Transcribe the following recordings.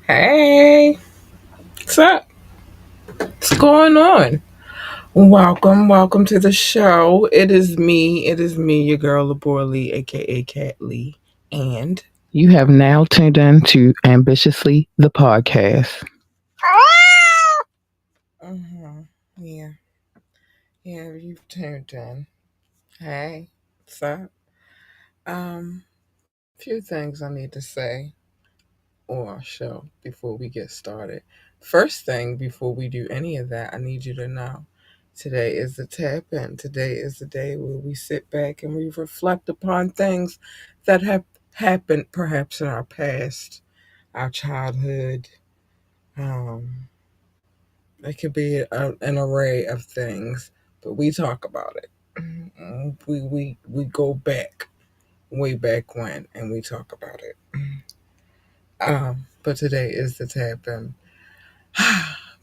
Hey, what's up? What's going on? Welcome to the show. It is me, your girl, Labor Lee, aka Cat Lee. And You have now tuned in to Ambitiously the podcast. uh yeah, you've tuned in. Hey, what's up? Few things I need to say or show before we get started. First thing, before we do any of that, I need you to know today is the tap in. Today is the day where we sit back and we reflect upon things that have happened perhaps in our past, our childhood. Um, it could be an array of things, but we talk about it. We go back, way back when, and we talk about it. But today is the tap in.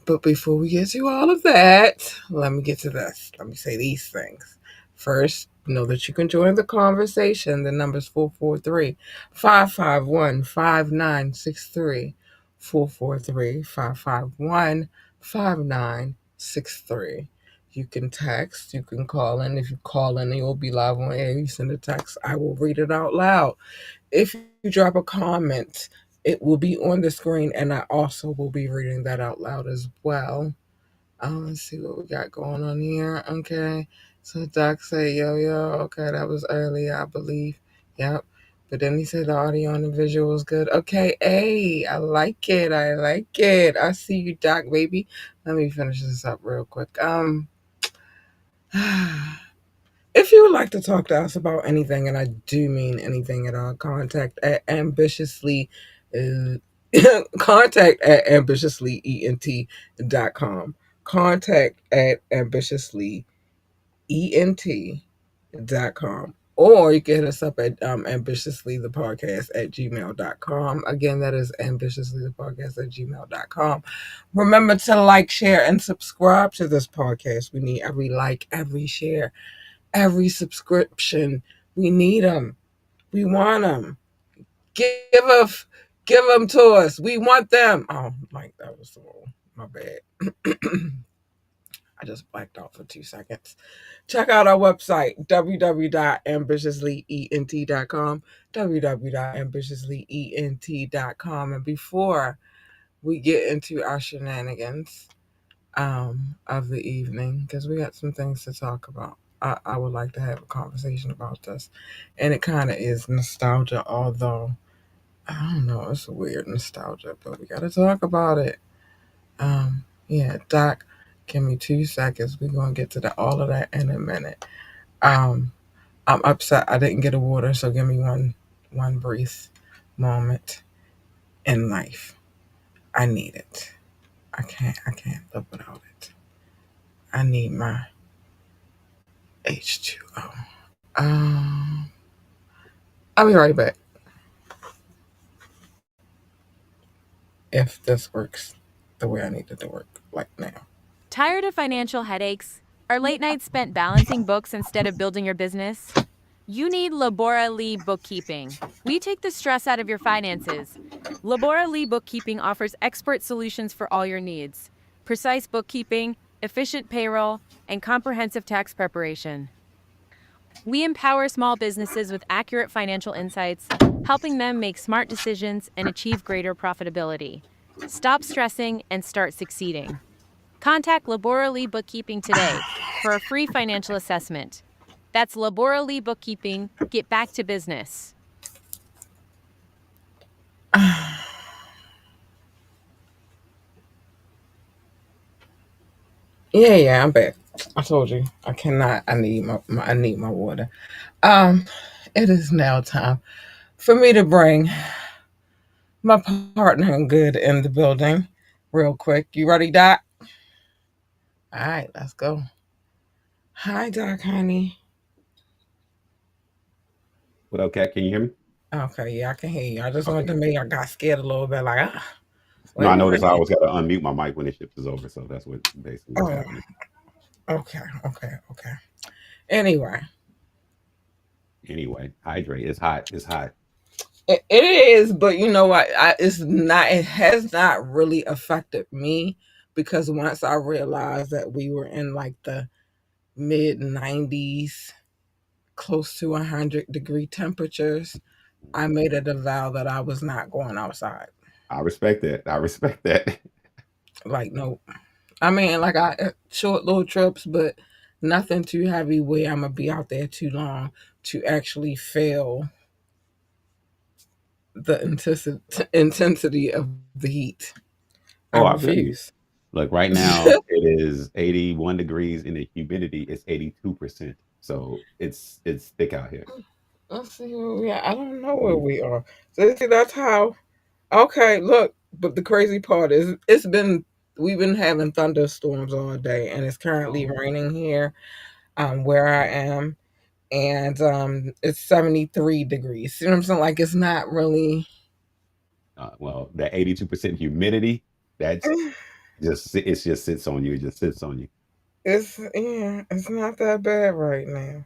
But before we get to all of that, let me get to this. Let me say these things. First, know that you can join the conversation. The number's 443-551-5963. 443-551-5963. You can text, you can call in. If you call in, you'll be live on air. You send a text, I will read it out loud. If you drop a comment, it will be on the screen, and I also will be reading that out loud as well. Let's see what we got going on here. Okay, so Doc said, yo. Okay, that was earlier, I believe. Yep. But then he said the audio and the visual was good. Okay, hey, I like it. I see you, Doc, baby. Let me finish this up real quick. If you would like to talk to us about anything, and I do mean anything at all, contact at ambitiously contact at ambitiouslyent.com. Contact at ambitiouslyent.com. Or you can hit us up at ambitiouslythepodcast at gmail.com. Again, that is ambitiouslythepodcast at gmail.com. Remember to like, share, and subscribe to this podcast. We need every like, every share, every subscription. We need them. We want them. Give us, give them to us. We want them. Oh, like that was my bad. I just blacked out for 2 seconds. Check out our website, www.ambitiouslyent.com, www.ambitiouslyent.com. And before we get into our shenanigans of the evening, because we got some things to talk about, I would like to have a conversation about this. And it kind of is nostalgia, although I don't know, it's a weird nostalgia, but we got to talk about it. Yeah, Doc, give me 2 seconds. We're going to get to all of that in a minute. Um, I'm upset I didn't get a water, so give me one brief moment in life. I need it. I can't live without it. I need my H2O. I'll be right back. If this works the way I need it to work, like now. Tired of financial headaches? Are late nights spent balancing books instead of building your business? You need Labora Lee Bookkeeping. We take the stress out of your finances. Labora Lee Bookkeeping offers expert solutions for all your needs: precise bookkeeping, efficient payroll, and comprehensive tax preparation. We empower small businesses with accurate financial insights, helping them make smart decisions and achieve greater profitability. Stop stressing and start succeeding. Contact Labora Lee Bookkeeping today for a free financial assessment. That's Labora Lee Bookkeeping. Get back to business. Yeah, I'm back. I told you I cannot. I need my water. Um, it is now time for me to bring my partner in good in the building, real quick. You ready, Doc? All right, let's go. Hi, Doc, honey. What up, Cat? Can you hear me? Okay, yeah, I can hear you. I just wanted Okay. to make. I got scared a little bit, like No, wait I a noticed I minute. always got to unmute my mic when the shift is over, so that's what basically what's Oh, happening. okay. Anyway, Anyway, hydrate. It's hot. It's hot. it is, but you know what? It's not. It has not really affected me because once I realized that we were in like the mid 90s, close to 100-degree temperatures, I made it a vow that I was not going outside. I respect that. I respect that. Like, no. I mean, like, short little trips, but nothing too heavy where I'm gonna be out there too long to actually feel the intensity of the heat. I Oh, I feel refuse. you. Look, right now it is 81 degrees and the humidity is 82%. So it's thick out here. Let's see where we are. I don't know where we are. So see, that's how. Okay, look. But the crazy part is, we've been having thunderstorms all day, and it's currently Oh, raining here, where I am, and it's 73 degrees. You know what I'm saying? Like, it's not really. well, that 82% humidity, that's it just sits on you. It just sits on you. It's yeah, it's not that bad right now.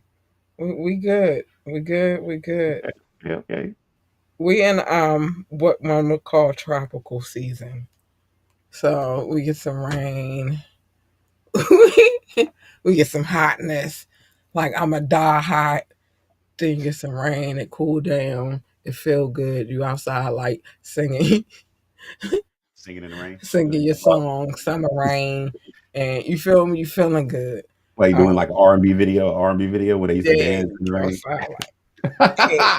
We good. We good. We good. Okay. Okay. Okay. We in what one would call tropical season. So we get some rain. We get some hotness. Like, I'm a die hot. Then you get some rain. It cool down. It feel good. You outside like singing, Singing in the rain. singing your song, summer rain, and you feel me. You feeling good. Like you Um, doing like R&B video where they used to yeah, dance in the you rain. outside like, hey,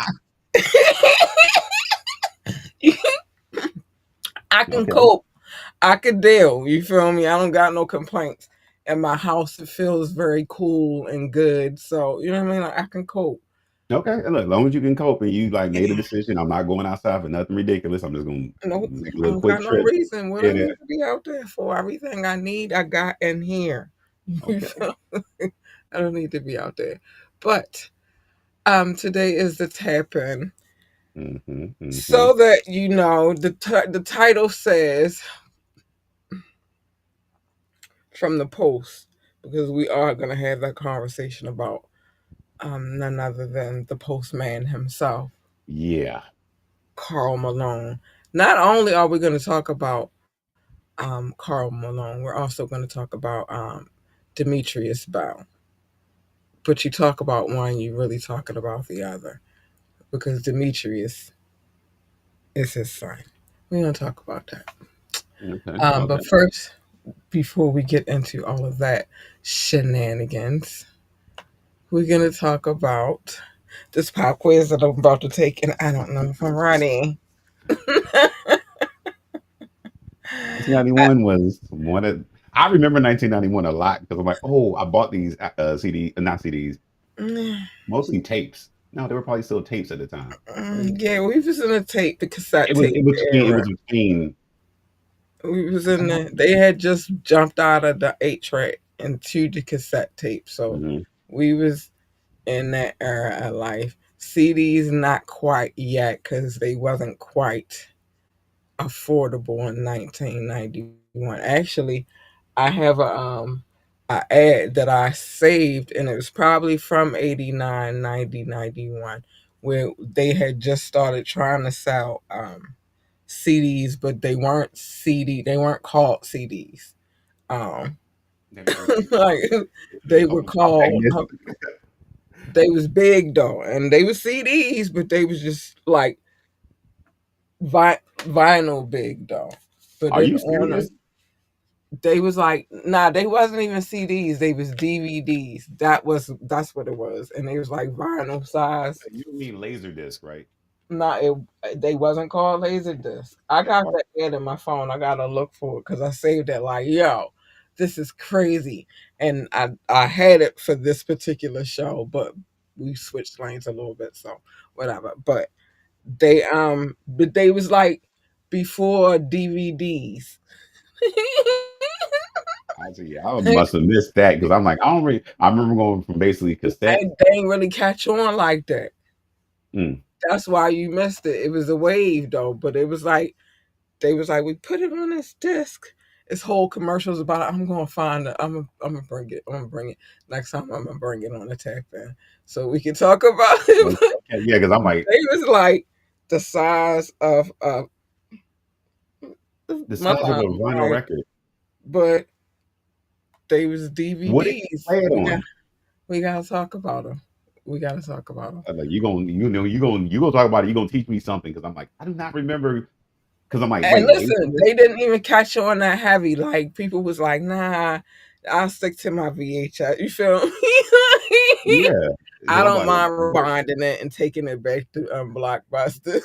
I can Okay. cope. I could deal. You feel me? I don't got no complaints. And my house, it feels very cool and good. So you know what I mean? Like, I can cope. Okay. And look, as long as you can cope and you like made a decision, I'm not going outside for nothing ridiculous. I'm just gonna Nope. make a I little don't quick got no trip. reason. What I Yeah. need to be out there for? Everything I need, I got in here. You Okay. feel me? I don't need to be out there. But today is the tap in. Mm-hmm. Mm-hmm. So that you know, the title says from the post, because we are gonna have that conversation about none other than the postman himself, Yeah. Carl Malone. Not only are we going to talk about Carl Malone, we're also going to talk about Demetrius Bow. But you talk about one, you really talking about the other, because Demetrius is his son. We're going to talk about that. Okay. But Okay. first, before we get into all of that shenanigans, we're going to talk about this pop quiz that I'm about to take, and I don't know if I'm ready. 1991 was one of I remember 1991 a lot because I'm like, oh, I bought these CD, not CDs, mostly tapes. No, there were probably still tapes at the time. Yeah, we was in the cassette tape It era. was between We was in the. They had just jumped out of the 8 track into the cassette tape, so Mhm. we was in that era of life. CDs not quite yet because they wasn't quite affordable in 1991. Actually, I have a ad that I saved, and it was probably from 89, 90, 91, where they had just started trying to sell CDs, but they weren't called CDs. Um, They weren't CDs. like They they call were them compact called, discs. they was big though, and they were CDs, but they was just like vinyl big though. But Are then you on serious? them, they was like, nah, they wasn't even CDs. They was DVDs. That's what it was, and they was like vinyl size. You mean laser disc, right? Nah, they wasn't called Laserdisc. I got Or- that ad in my phone. I gotta look for it because I saved it. Like, yo, this is crazy, and I had it for this particular show, but we switched lanes a little bit, so whatever. But they was like before DVDs. I see. I must have missed that because I'm like, I don't really. I remember going from basically cassette. And they ain't really catch on like that. Mm, That's why you missed it. It was a wave though, but it was like they was like, we put it on this disc. This whole commercials about it. I'm gonna find it. I'm gonna bring it. I'm gonna bring it next time. I'm gonna bring it on the tech fan so we can talk about okay, it. okay, yeah, because I'm like They was like the size of the my size of a thumb, vinyl right? record. But they was What did you DVDs. play it on? We gotta talk about them. We gotta talk about them. I'm like you gonna talk about it. You gonna teach me something because I'm like I do not remember because I'm like And wait laser listen, disc? they didn't even catch on that heavy. Like people was like, nah, I'll stick to my VHS. You feel me? Yeah, I because I'm don't like mind wait, rewinding it and taking it back to Blockbuster.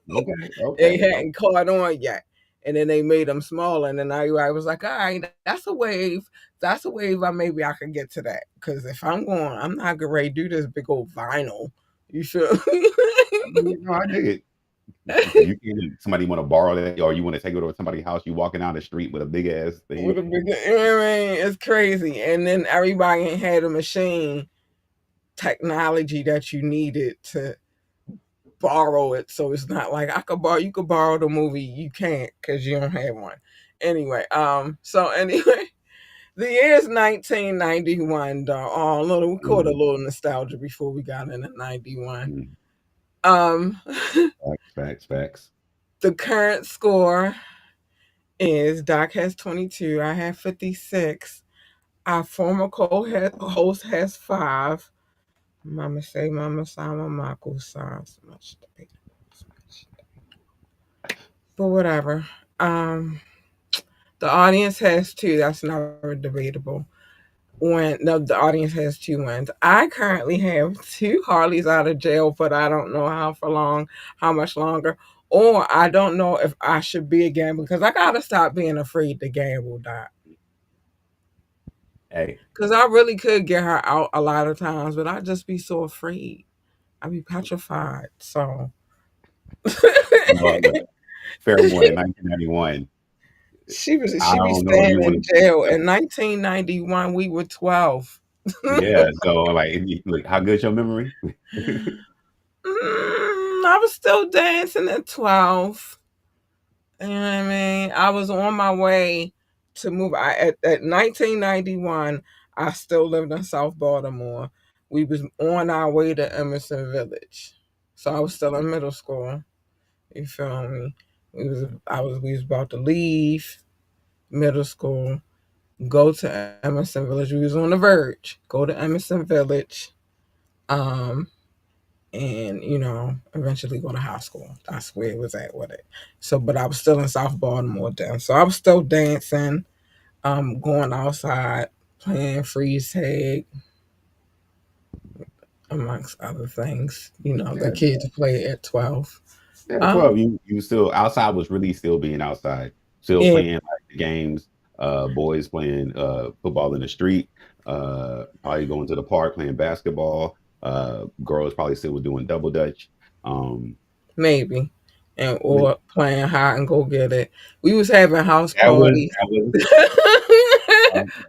okay, They okay, hadn't caught on yet. And then they made them smaller. And then I was like, all right, that's a wave. That's a wave. Maybe I could get to that. Because if I'm going, I'm not going to do this big old vinyl. You feel I mean, you know, I dig it. So me? you can somebody want to borrow that, or you want to take it over to somebody's house. You walking down the street with a big ass thing. With a big, you know what I mean? It's crazy. And then everybody had a machine technology that you needed to borrow it. So it's not like you could borrow the movie. You can't because you don't have one. Anyway, the year is 1991 though. Oh, little we caught a Mm, little nostalgia before we got into 91. mm, Um facts, facts, facts. the current score is Doc has 22, I have 56. Our former host has 5. Mama say, Mama Sama Mako sounds much debatable. But whatever. Um, the audience has 2. That's never debatable. When no, the audience has 2 wins. I currently have 2 Harleys out of jail, but I don't know how much longer, or I don't know if I should be a gambler because I gotta stop being afraid to gamble. That Hey, because I really could get her out a lot of times, but I just be so afraid. I be petrified. So you know, look, fair warning, 1991. I she be don't know if staying you want in to. jail. In 1991, we were 12. Yeah, so like, look, how good's your memory? I was still dancing at 12. You know what I mean? I was on my way to move. At 1991, I still lived in South Baltimore. We was on our way to Emerson Village. So I was still in middle school. You feel me? We was about to leave middle school, go to Emerson Village. We was on the verge. Go to Emerson Village. Um, and eventually go to high school. That's where it was at with it. So, but I was still in South Baltimore then, so I was still dancing, going outside, playing freeze tag, amongst other things. The Yeah, kids play at 12. yeah, Um, 12. You still outside was really still being outside, still yeah, playing like the games. Boys playing football in the street. Probably going to the park playing basketball. Girls probably still was doing double dutch. Um, maybe, and but or playing hide and go get it. We was having house parties. that was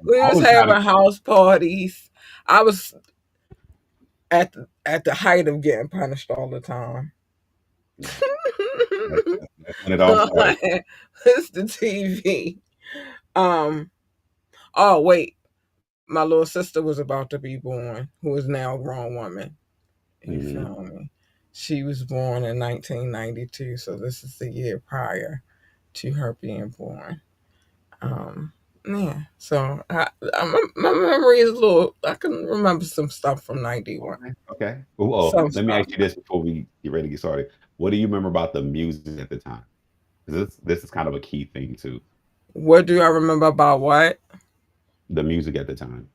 We I was was kind of having house parties. I was at the height of getting punished all the time. yeah. That's when it all started. It's the TV. Um. Oh wait. my little sister was about to be born, who is now a grown woman. You Hmm. feel me? She was born in 1992, so this is the year prior to her being born. Um, yeah, so my memory is a little. I can remember some stuff from '91. Okay. Okay. Well, Some let me stuff. ask you this before we get ready to get started. What do you remember about the music at the time? 'Cause this is kind of a key thing too. What do I remember about what? The music at the time.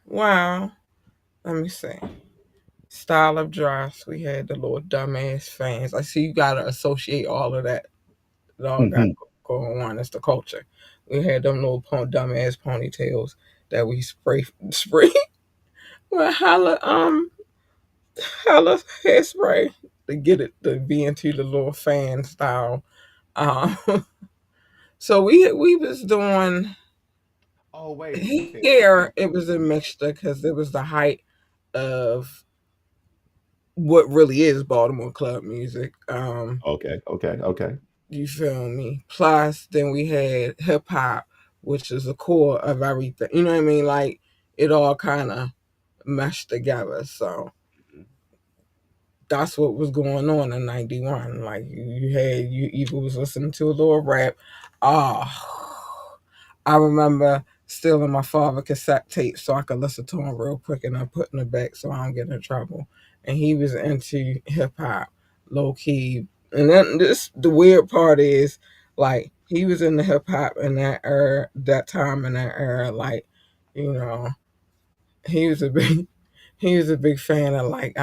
Well, let me see. Style of dress. We had the little dumbass fans. I see you gotta associate all of that. It all got Mhm. going on. It's the culture. We had them little dumbass ponytails that we spray well holla hairspray to get it to be into the little fan style. Um, so we was doing Oh wait, you said here. fan. It was a mixture because it was the height of what really is Baltimore club music. Okay. Okay. Okay. You feel me? Plus, then we had hip hop, which is the core of everything. You know what I mean? Like it all kind of meshed together. So Mhm. that's what was going on in '91. Like you either was listening to a little rap. Oh, I remember stealing my father cassette tape so I could listen to him real quick and then putting it back so I don't get in trouble. And he was into hip hop, low key. And then the weird part is like he was in the hip hop in that era, that time in that era. Like, you know, he was a big he was a big fan of like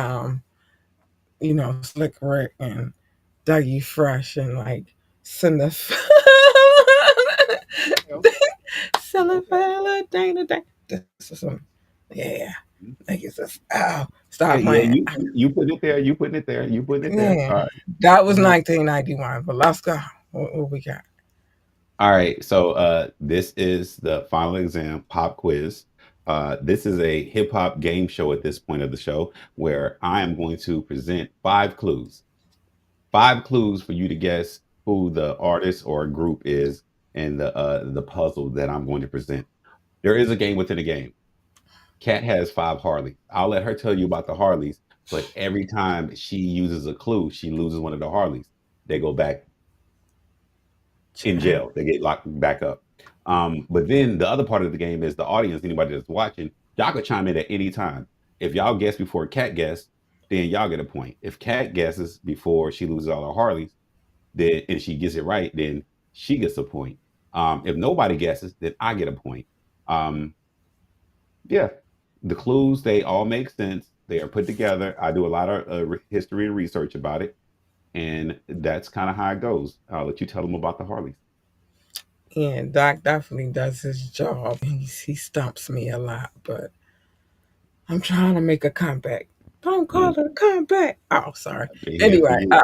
Slick Rick and Dougie Fresh and like Cinda Okay. Okay. Cinderella Dana Day. This is some yeah. Mhm. Niggas just stop Yeah. Yeah. playing. You putting it there. You putting it there. You putting it there. Yeah. All right. That was Mhm. 1991, but let's go. What we got? All right. So this is the final exam pop quiz. This is a hip hop game show at this point of the show where I am going to present five clues. Five clues for you to guess who the artist or group is in the puzzle that I'm going to present. There is a game within a game. Kat has five Harleys. I'll let her tell you about the Harleys, but every time she uses a clue, she loses one of the Harleys. They go back in Child. jail. They get locked back up. But then the other part of the game is the audience, anybody that's watching, y'all could chime in at any time. If y'all guess before Kat guess, then y'all get a point. If Kat guesses before she loses all her Harleys, then and she gets it right, then she gets a point. If nobody guesses, then I get a point. Um, yeah, the clues they all make sense. They are put together. I do a lot of history and research about it, and that's kind of how it goes. I'll let you tell them about the Harleys. Yeah, Doc definitely does his job. He stumps me a lot, but I'm trying to make a comeback. Don't call Mm, it a comeback. Oh, sorry. I've been here for Anyway, years.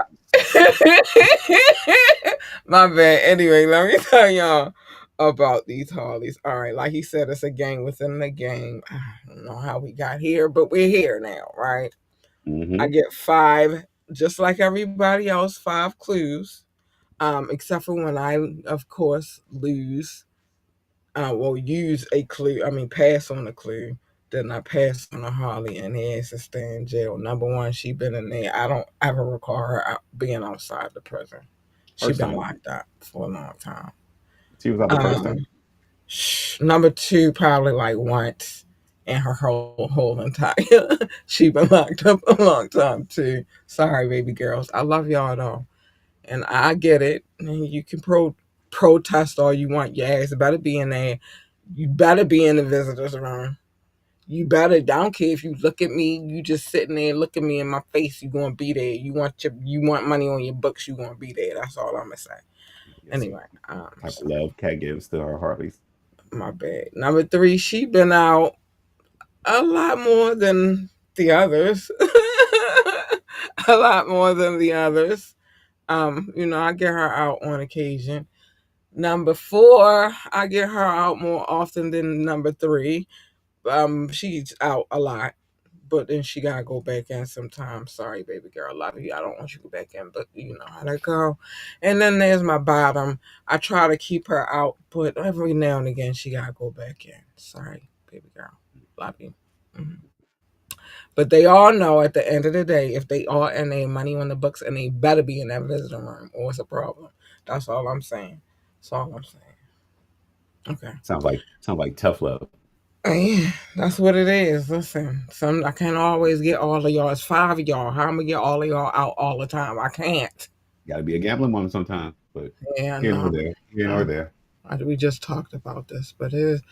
my bad. Anyway, let me tell y'all about these Harleys. All right, like he said, it's a game within the game. I don't know how we got here, but we're here now, right? I Hmm. get five, just like everybody else, five clues. Except for when I, of course, lose well, use a clue. I mean, pass on a clue. Then I pass on a Harley, and he has to stay in jail. Number one, she been in there. I don't ever recall her being outside the prison. She First been time. locked up for a long time. She was out the first Um, time. Number two, probably like once in her whole entire. She been locked up a long time too. Sorry, baby girls. I love y'all though, and I get it. And you can protest all you want. Your ass better be in there. You better be in the visitors room. You better. I don't care if you look at me. You just sitting there, look at me in my face. You gonna be there. You want money on your books. You gonna be there. That's all I'm gonna say. Yes, Anyway, type of so love Cat gives to her Harleys. my bad. Number three, she been out a lot more than the others. A lot more than the others. I get her out on occasion. Number four, I get her out more often than number three. She's out a lot. but then she gotta go back in sometimes. Sorry, baby girl, love you. I don't want you to go back in, but you know how that go. And then there's my bottom. I try to keep her out, but every now and again she gotta go back in. Sorry, baby girl, love you. Mhm. But they all know at the end of the day, if they are in their money on the books, and they better be in that visiting room, or it's a problem. That's all I'm saying. That's all I'm saying. Okay. Sounds like tough love. Yeah, that's what it is. Listen, some I can't always get all of y'all. It's five of y'all. How am I gonna get all of y'all out all the time? I can't. Got to be a gambling woman sometimes, but Yeah, here nor no. there, here nor Uh, there. we just talked about this, but it is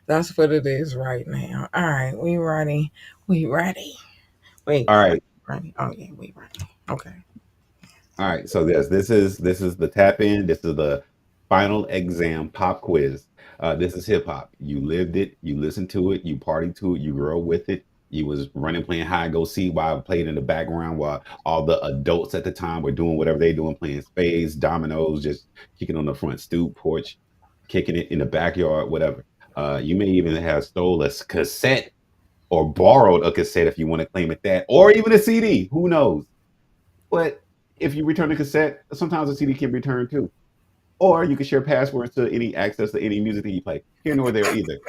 that's what it is right now. All right, we ready. We ready. Wait, All right. ready. Oh yeah, we ready. Okay. All right, so this is the tap in. This is the final exam pop quiz. This is hip hop. You lived it, you listened to it, you partied to it, you grew up with it. You was running, playing hide and go seek while I played in the background while all the adults at the time were doing whatever they doing, playing spades, dominoes, just kicking on the front stoop porch, kicking it in the backyard, whatever. You may even have stole a cassette or borrowed a cassette if you want to claim it that, or even a CD. Who knows? But if you return a cassette, sometimes a CD can be returned too. Or you can share passwords to any access to any music that you play. Here nor there either.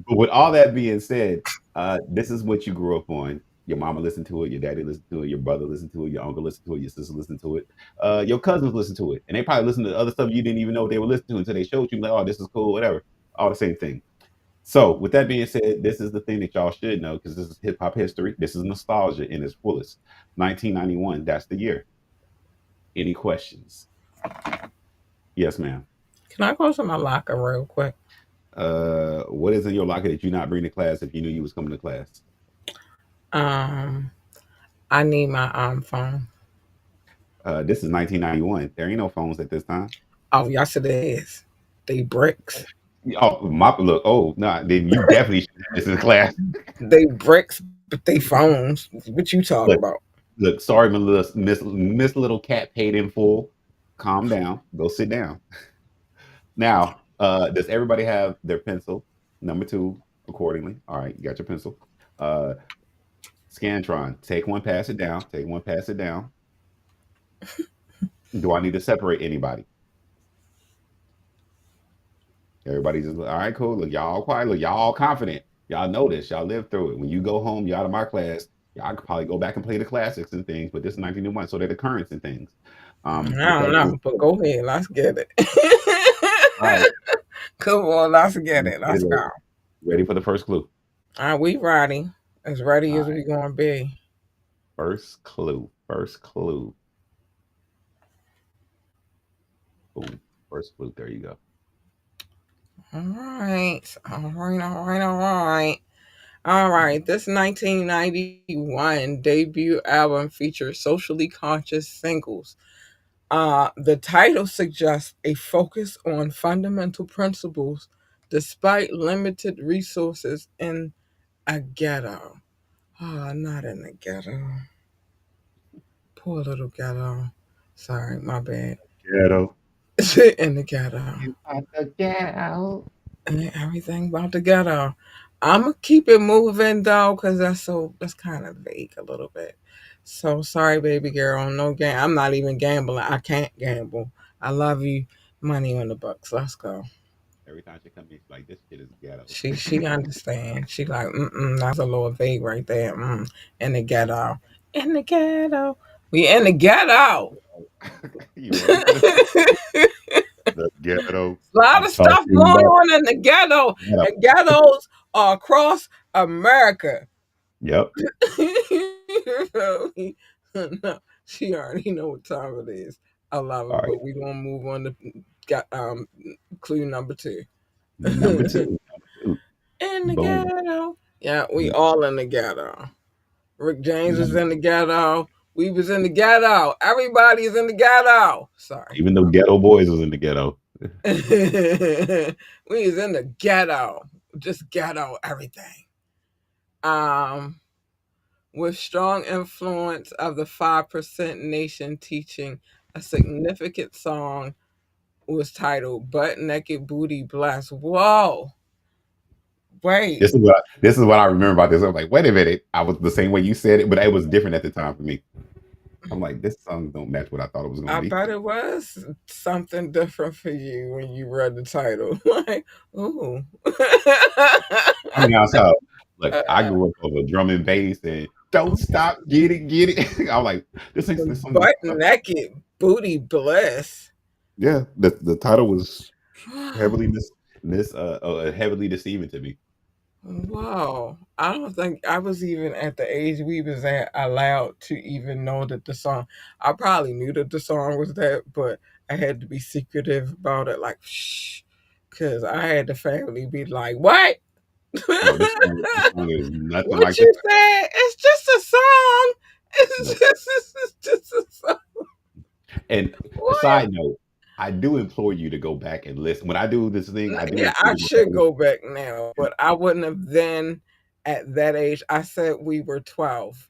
But with all that being said, this is what you grew up on. Your mama listened to it, your daddy listened to it, your brother listened to it, your uncle listened to it, your sister listened to it, your cousins listened to it. And they probably listened to other stuff you didn't even know they were listening to until they showed you, like, oh, this is cool, whatever. All the same thing. So, with that being said, this is the thing that y'all should know because this is hip hop history. This is nostalgia in its fullest. 1991, that's the year. Any questions? Yes, ma'am. Can I go to my locker real quick? What is in your locker that you not bring to class if you knew you was coming to class? Um, I need my phone. This is 1991. There ain't no phones at this time. Oh, yes, it is. They bricks. Oh, my look. Oh, no. Then you definitely should have this in class. They bricks, but they phones. What you talk Look, about? look. Sorry, Miss Little Cat paid in full. Calm down. Go sit down. Now, does everybody have their pencil? Number two, accordingly. All right, you got your pencil. Uh, Scantron, take one, pass it down. Take one, pass it down. Do I need to separate anybody? Everybody just all right, cool. Look, y'all all quiet. Look, y'all all confident. Y'all know this. Y'all live through it. When you go home, you're out of my class. Y'all could probably go back and play the classics and things, but this is 1991, so they're the currents and things. With I don't that being know, but go ahead. Let's get it. all right, Come on, let's get let's it. get Let's go. it. Ready for the first clue. All right, we ready. As ready All as right, we gonna be. first clue. First clue. Boom. First clue. There you go. All right. All right. All right. All right. All right. This 1991 debut album features socially conscious singles. The title suggests a focus on fundamental principles despite limited resources in a ghetto. Oh, not in the ghetto. Poor little ghetto. Sorry, my bad. Ghetto. In the ghetto. You got the ghetto. And everything about the ghetto. I'm gonna keep it moving though, cause that's kind of vague a little bit. So sorry, baby girl. No game. I'm not even gambling. I can't gamble. I love you. Money on the bucks. Let's go. Every time she come in, she's like, this shit is ghetto. She understands. She like, that's a little vague right there. In the ghetto. In the ghetto. We in the ghetto. You ready for the ghetto? A lot I'm of stuff talking going about on in the ghetto, ghetto. and ghettos are across America. Yep. No, she already know what time it is. I love All it, right. but we gonna move on to got clue number two. Number two. Number two. In the Boom. ghetto. Yeah, we all in the ghetto. Rick James was Number, in the ghetto. We was in the ghetto. Everybody is in the ghetto. Sorry. even though Ghetto Boys was in the ghetto. We was in the ghetto. Just ghetto everything. Um, with strong influence of the 5% Nation teaching, a significant song was titled Butt Naked Booty Blast. Whoa. Wait, This is what I remember about this. I'm like, wait a minute, I was the same way you said it, but it was different at the time for me. I'm like, this song don't match what I thought it was gonna I be. bet it was something different for you when you read the title. Like, ooh. I mean, also, look, I grew up over drum and bass and don't stop, get it. I'm like, this song is Butt naked booty bliss. yeah. The title was heavily heavily deceiving to me. Wow. I don't think I was even at the age we was at allowed to even know that the song, I probably knew that the song was that, but I had to be secretive about it, like shh. Cause I had the family be like, what? No, this song is nothing What like the you title. said? It's just a song. No. It's just a song. And a What? side note, I do implore you to go back and listen. When I do this thing, I do Yeah, implore I you to go back should and listen. go back now, but I wouldn't have then at that age. I said we were 12.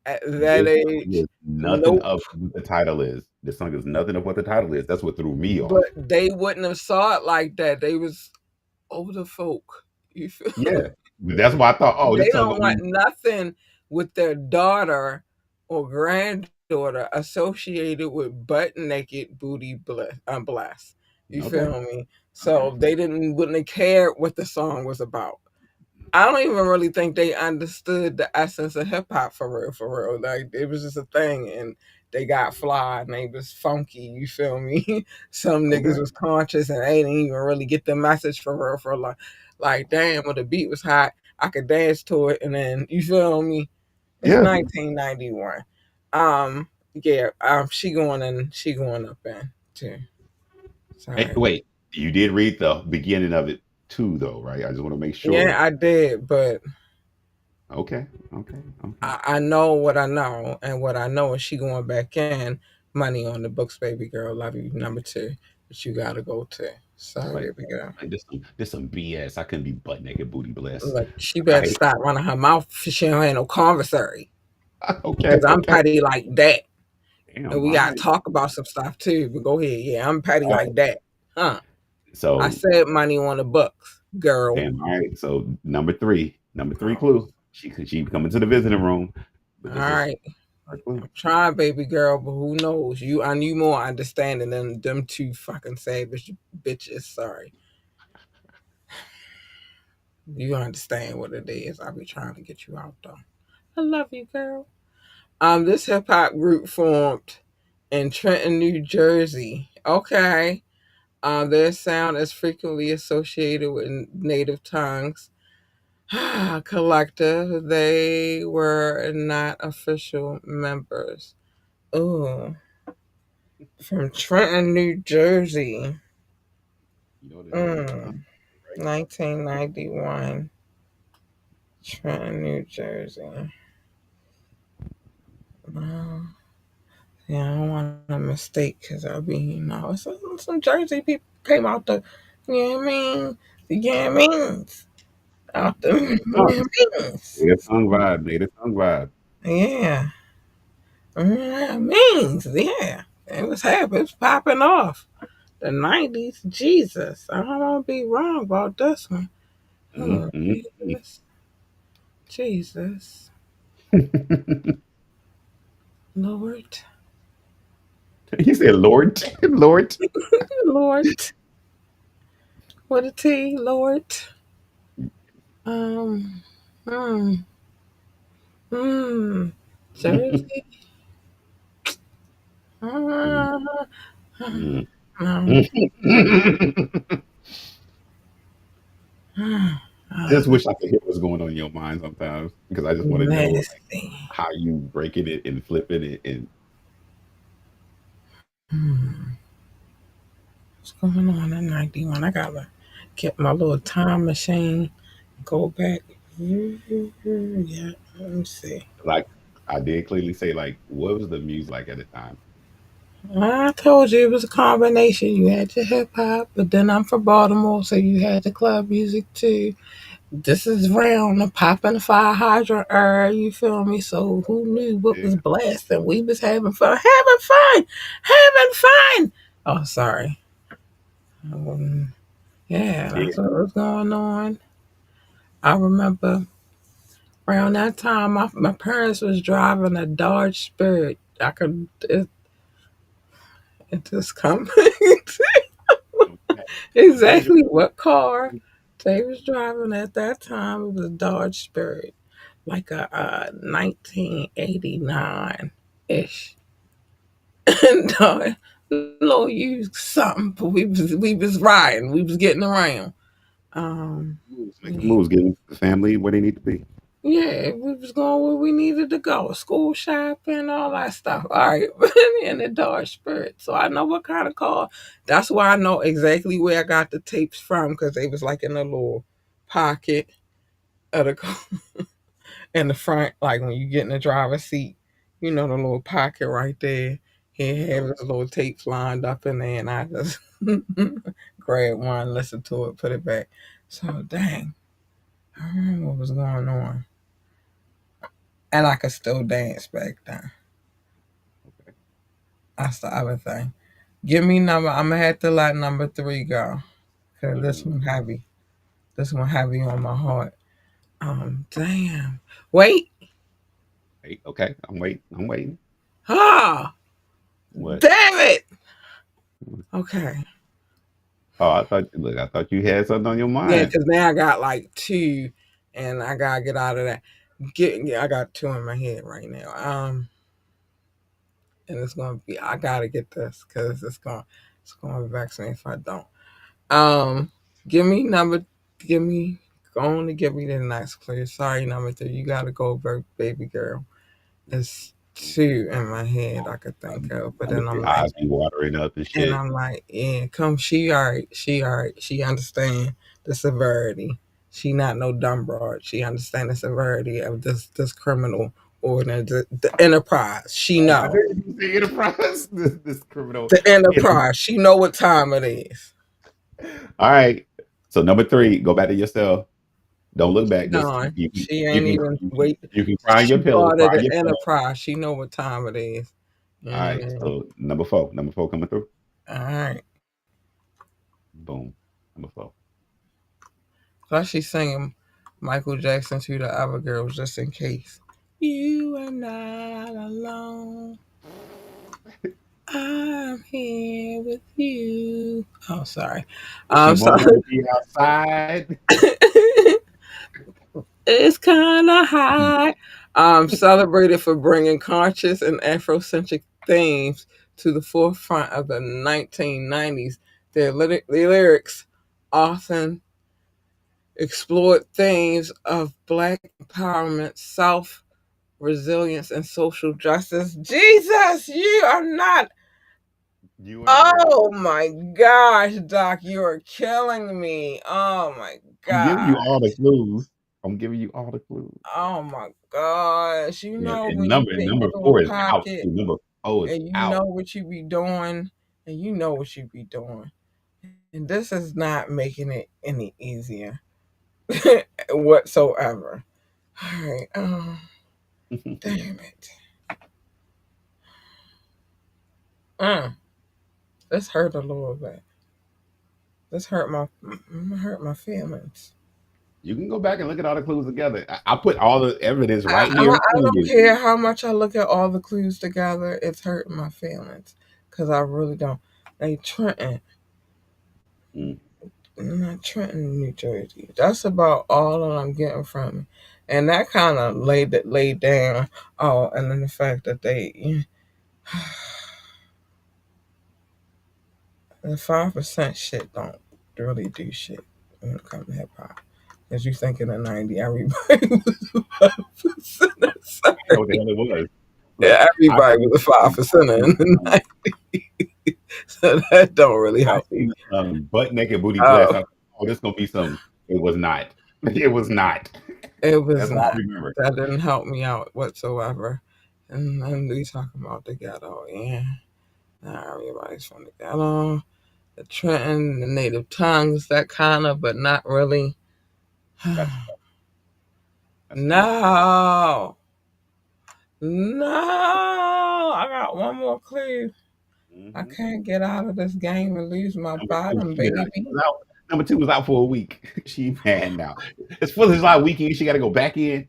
At that This song age, is nothing nope. of what the title is. This song is nothing of what the title is. That's what threw me But off. they wouldn't have saw it like that. They was older folk. You feel? Yeah. But that's why I thought, oh, They this song don't gonna want be nothing with their daughter or granddaughter associated with butt naked booty blast. You okay. feel me? Okay. So they didn't wouldn't have cared what the song was about. I don't even really think they understood the essence of hip hop for real, for real. Like it was just a thing, and they got fly and they was funky. You feel me? Some Okay. niggas was conscious and they didn't even really get the message for real. For like damn, when the beat was hot, I could dance to it, and then you feel me? It's Yeah. 1991. Yeah. She going up in too. Sorry. Wait, you did read the beginning of it too, though, right? I just want to make Yeah, sure. I did, but Okay. Okay. Okay. I know what I know, and what I know is she going back in. Money on the books, baby girl. Love you, number two. But you gotta go to. Sorry, Like, baby girl. this some BS. I couldn't be butt naked, booty blessed. Look, she I better hate. stop running her mouth if she don't have no conversary. Okay. Cause I'm Okay. petty like that. And Damn. we All gotta right. talk about some stuff too. But go ahead. Yeah, I'm petty All like right. that. Huh. I So said money on the books, girl. damn. All right. So number three Oh, clue. She coming to the visiting room, all but this is right. our clue. I'm trying, baby girl, but who knows? I knew more understanding than them two fucking savage bitches. Sorry. You understand what it is. I'll be trying to get you out though. I love you, girl. This hip hop group formed in Trenton, New Jersey. Okay. Their sound is frequently associated with native tongues. Collective. They were not official members. Oh, from Trenton, New Jersey. You know this song, Mm, right? 1991. Trenton, New Jersey. Wow. Yeah, I don't want a mistake because I'll be, some Jersey people came out the, you know what I mean? The Yamins. Out the Yamins. Native tongue vibe. Native tongue vibe. Yeah. Yamins. Yeah. It was happening. It was popping off. The 90s. Jesus. I don't want to be wrong about this one. Oh, Mm-hmm. Jesus. Jesus. Lord. He said, "Lord, Lord." Lord. What a T, Lord. Um, hmm. Hmm. Jersey. Uh, um, I just uh, wish I could hear what's going on in your mind sometimes because I just want to know like nasty. how you breaking it and flipping it and Hmm. What's going on in 91? I gotta get my little time machine, go back. Yeah, let me see. like I did clearly say like what was the music like at the time? I told you it was a combination. You had your hip hop, but then I'm from Baltimore, so you had the club music too. This is around the popping the fire hydrant era, you feel me? So who knew what Yeah, was blasting? We was having fun, having fun, having fun. Oh, sorry. Yeah, yeah. that's what was going on. I remember around that time, my parents was driving a Dodge Spirit. It just coming Okay. exactly what car they was driving at that time. It was a Dodge Spirit, like a 1989 ish. And little used something, but we was riding, we was getting around. Um, Making moves, getting the family where they need to be. Yeah, we was going where we needed to go, school shopping, all that stuff. All right, in the Dodge Spirit, so I know what kind of car. That's why I know exactly where I got the tapes from because they was like in a little pocket of the car in the front, like when you get in the driver's seat, the little pocket right there. He had Okay. his little tapes lined up in there, and I just grabbed one, listened to it, put it back. So dang, I remember what was going on, and I could still dance back then. Okay. That's the other thing. Give me number. I'm gonna have to let number three go because this Mm, one heavy. This one heavy on my heart. Damn. Wait. hey, okay. I'm waiting. I'm waiting. Ah, What? damn it. Okay. Oh, I thought. Look, I thought you had something on your Yeah, mind. because now I got like two, and I gotta get out of that. Yeah, I got two in my head right now. And it's gonna be. I gotta get this because it's gonna vex me if I don't. Um, give me number. Give me. Go on to give me the next clue. Sorry, number three. You gotta go, baby girl. It's two in my head I could think of, but Number then three, I'm like, eyes be watering up and shit. yeah, come. She alright. She alright. She understand the severity. She not no dumb broad. She understand the severity of this criminal organization, the enterprise. She Oh, I know heard you say enterprise. This criminal. the Enterprise. enterprise. She know what time it is. All right. So number three, go back to yourself. Don't look back. Just Done. you can She you ain't can even you can wait. you can cry on your She pillow. part of Cry on the your pillow. enterprise. She know what time it is. All right. Mm, So number four. Number four coming through. all right. Boom. Number four. Plus, she's singing Michael Jackson to the other girls just in case. You are not alone. I'm here with you. Oh, sorry. What you So want to be outside? it's kind of high. Celebrated for bringing conscious and Afrocentric themes to the forefront of the 1990s. The lyrics often explored themes of Black empowerment, self resilience, and social justice. Jesus, you are not. You ain't ready. Oh my gosh, Doc, you are killing me. Oh my I'm giving you god. all the clues. I'm giving you all the clues. Oh my gosh. You Yeah, know and when you number get in number your little four is out pocket too. Number four is and you out. know what you be doing and you know what you be doing. And this is not making it any easier whatsoever. All right. Damn it. Uh, this hurt a little bit. This hurt my feelings. You can go back and look at all the clues together. I put all the evidence I, right I, here in I front of don't you. care how much I look at all the clues together. It's hurting my feelings because I really don't. Like Trenton, Mm, not Trenton, New Jersey. That's about all that I'm getting from it, and that kind of laid down. Oh, and then the fact that the 5% shit don't really do shit when it comes to hip hop. As you think in the '90s, everybody was 5%. I know what the hell it was. Look, Yeah, I everybody seen, was a 5% in the '90s, so that don't really I help me. seen butt naked booty blast. Oh, I was like, oh, this gonna be some. It was not. It was not. it was That's all I not. remember. That didn't help me out whatsoever. And then we talking about the ghetto, yeah. Not everybody's from the ghetto. The Trenton, the native tongues, that kind of, but not really. That's that's enough. No, no. I got one more clue. I Mm-hmm. can't get out of this game and lose my Number two, bottom, she did not. She baby. was out. Number two was out for a week. She mad now. It's 4th of July weekend. She got to go back in.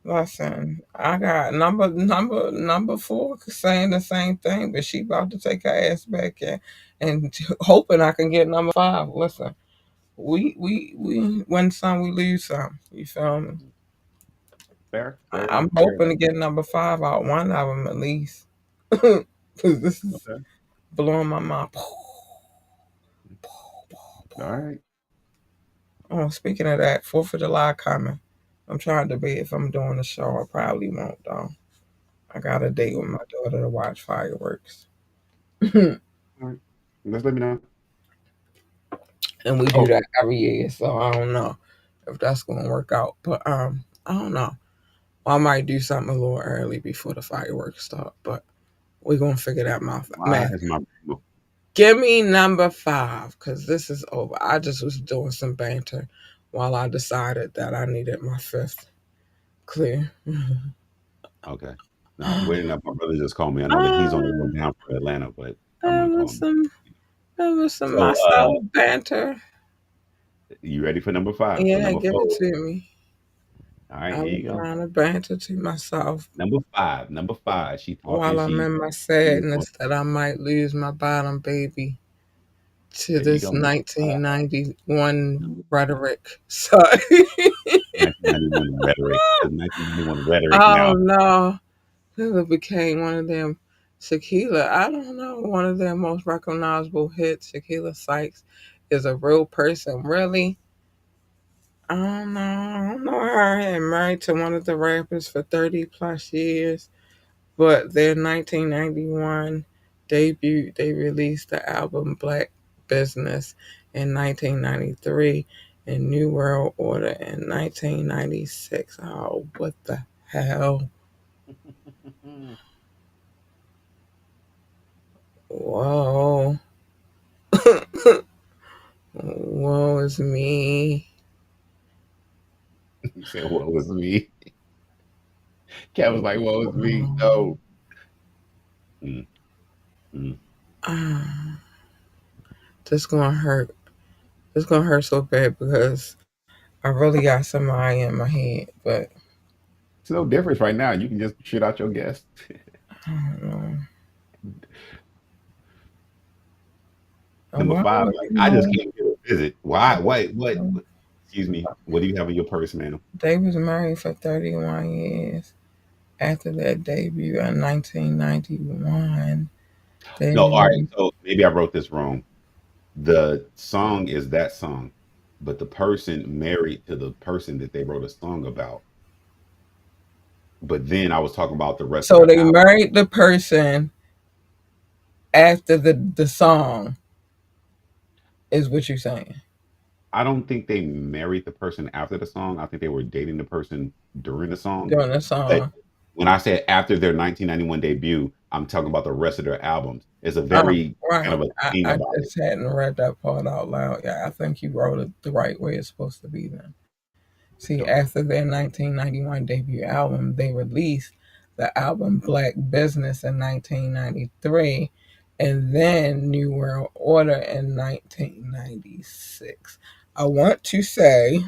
Listen, I got number four saying the same thing, but she about to take her ass back in and hoping I can get number five. Listen, we win some, we lose some. You feel me? Fair, fair I'm enough. Fair hoping enough. to get number five out one of them at least. Because this is Okay. blowing my mind. All right. Oh, speaking of that, 4th of July coming. I'm trying to debate if I'm doing the show. I probably won't though. I got a date with my daughter to watch fireworks. All right. Let's let me know. And we do Oh, that every year. So I don't know if that's gonna work out. But I don't know. I might do something a little early before the fireworks start, but we're gonna figure that why math. is my Give me number five, because this is over. I just was doing some banter while I decided that I needed my fifth clear. okay? Now, waiting up. My brother just called me. I know that he's on the way Ah, down from Atlanta, but I'm there gonna call was him. some there was some So, myself banter. you ready for number five? So, Yeah, number give four. it to me. All right, I here was you go. trying to banter to myself Number five. Number five. She talking. while I'm She in my is on. sadness that I might lose my bottom baby to There you this go. Number five. 1991 Number rhetoric. So, 1991 rhetoric. It's 1991 rhetoric oh now. no, it became one of them. Shaquila, I don't know, one of their most recognizable hits. Shaquila Sykes is a real person, really. I don't know. I don't know her. And married to one of the rappers for 30 plus years. But their 1991 debut, they released the album Black Business in 1993 and New World Order in 1996. Oh, what the hell? Whoa. Woe is me. You said, "What was me?" Cat was like, "What was me?" Um, No. Mm, mm. ah, this gonna hurt. This gonna hurt so bad because I really got somebody in my head, but It's no difference right now. You can just shoot out your guess. I don't know. Number Why five, would like you I just know? can't get a visit. Why? What? Excuse me. What do you have in your purse, man? They was married for 31 years. After their debut in 1991, they No, all right. released. So maybe I wrote this wrong. The song is that song, but the person married to the person that they wrote a song about. But then I was talking about the rest of So the they album. married the person after the song, is what you're saying. I don't think they married the person after the song. I think they were dating the person during the song. During the But song. when I said after their 1991 debut, I'm talking about the rest of their albums. It's a Oh, very kind right. of a thing I about it. just hadn't read that part out loud. Yeah, I think you wrote it the right way it's supposed to be then. See, Okay. after their 1991 debut album, they released the album Black Business in 1993 and then New World Order in 1996. I want to say,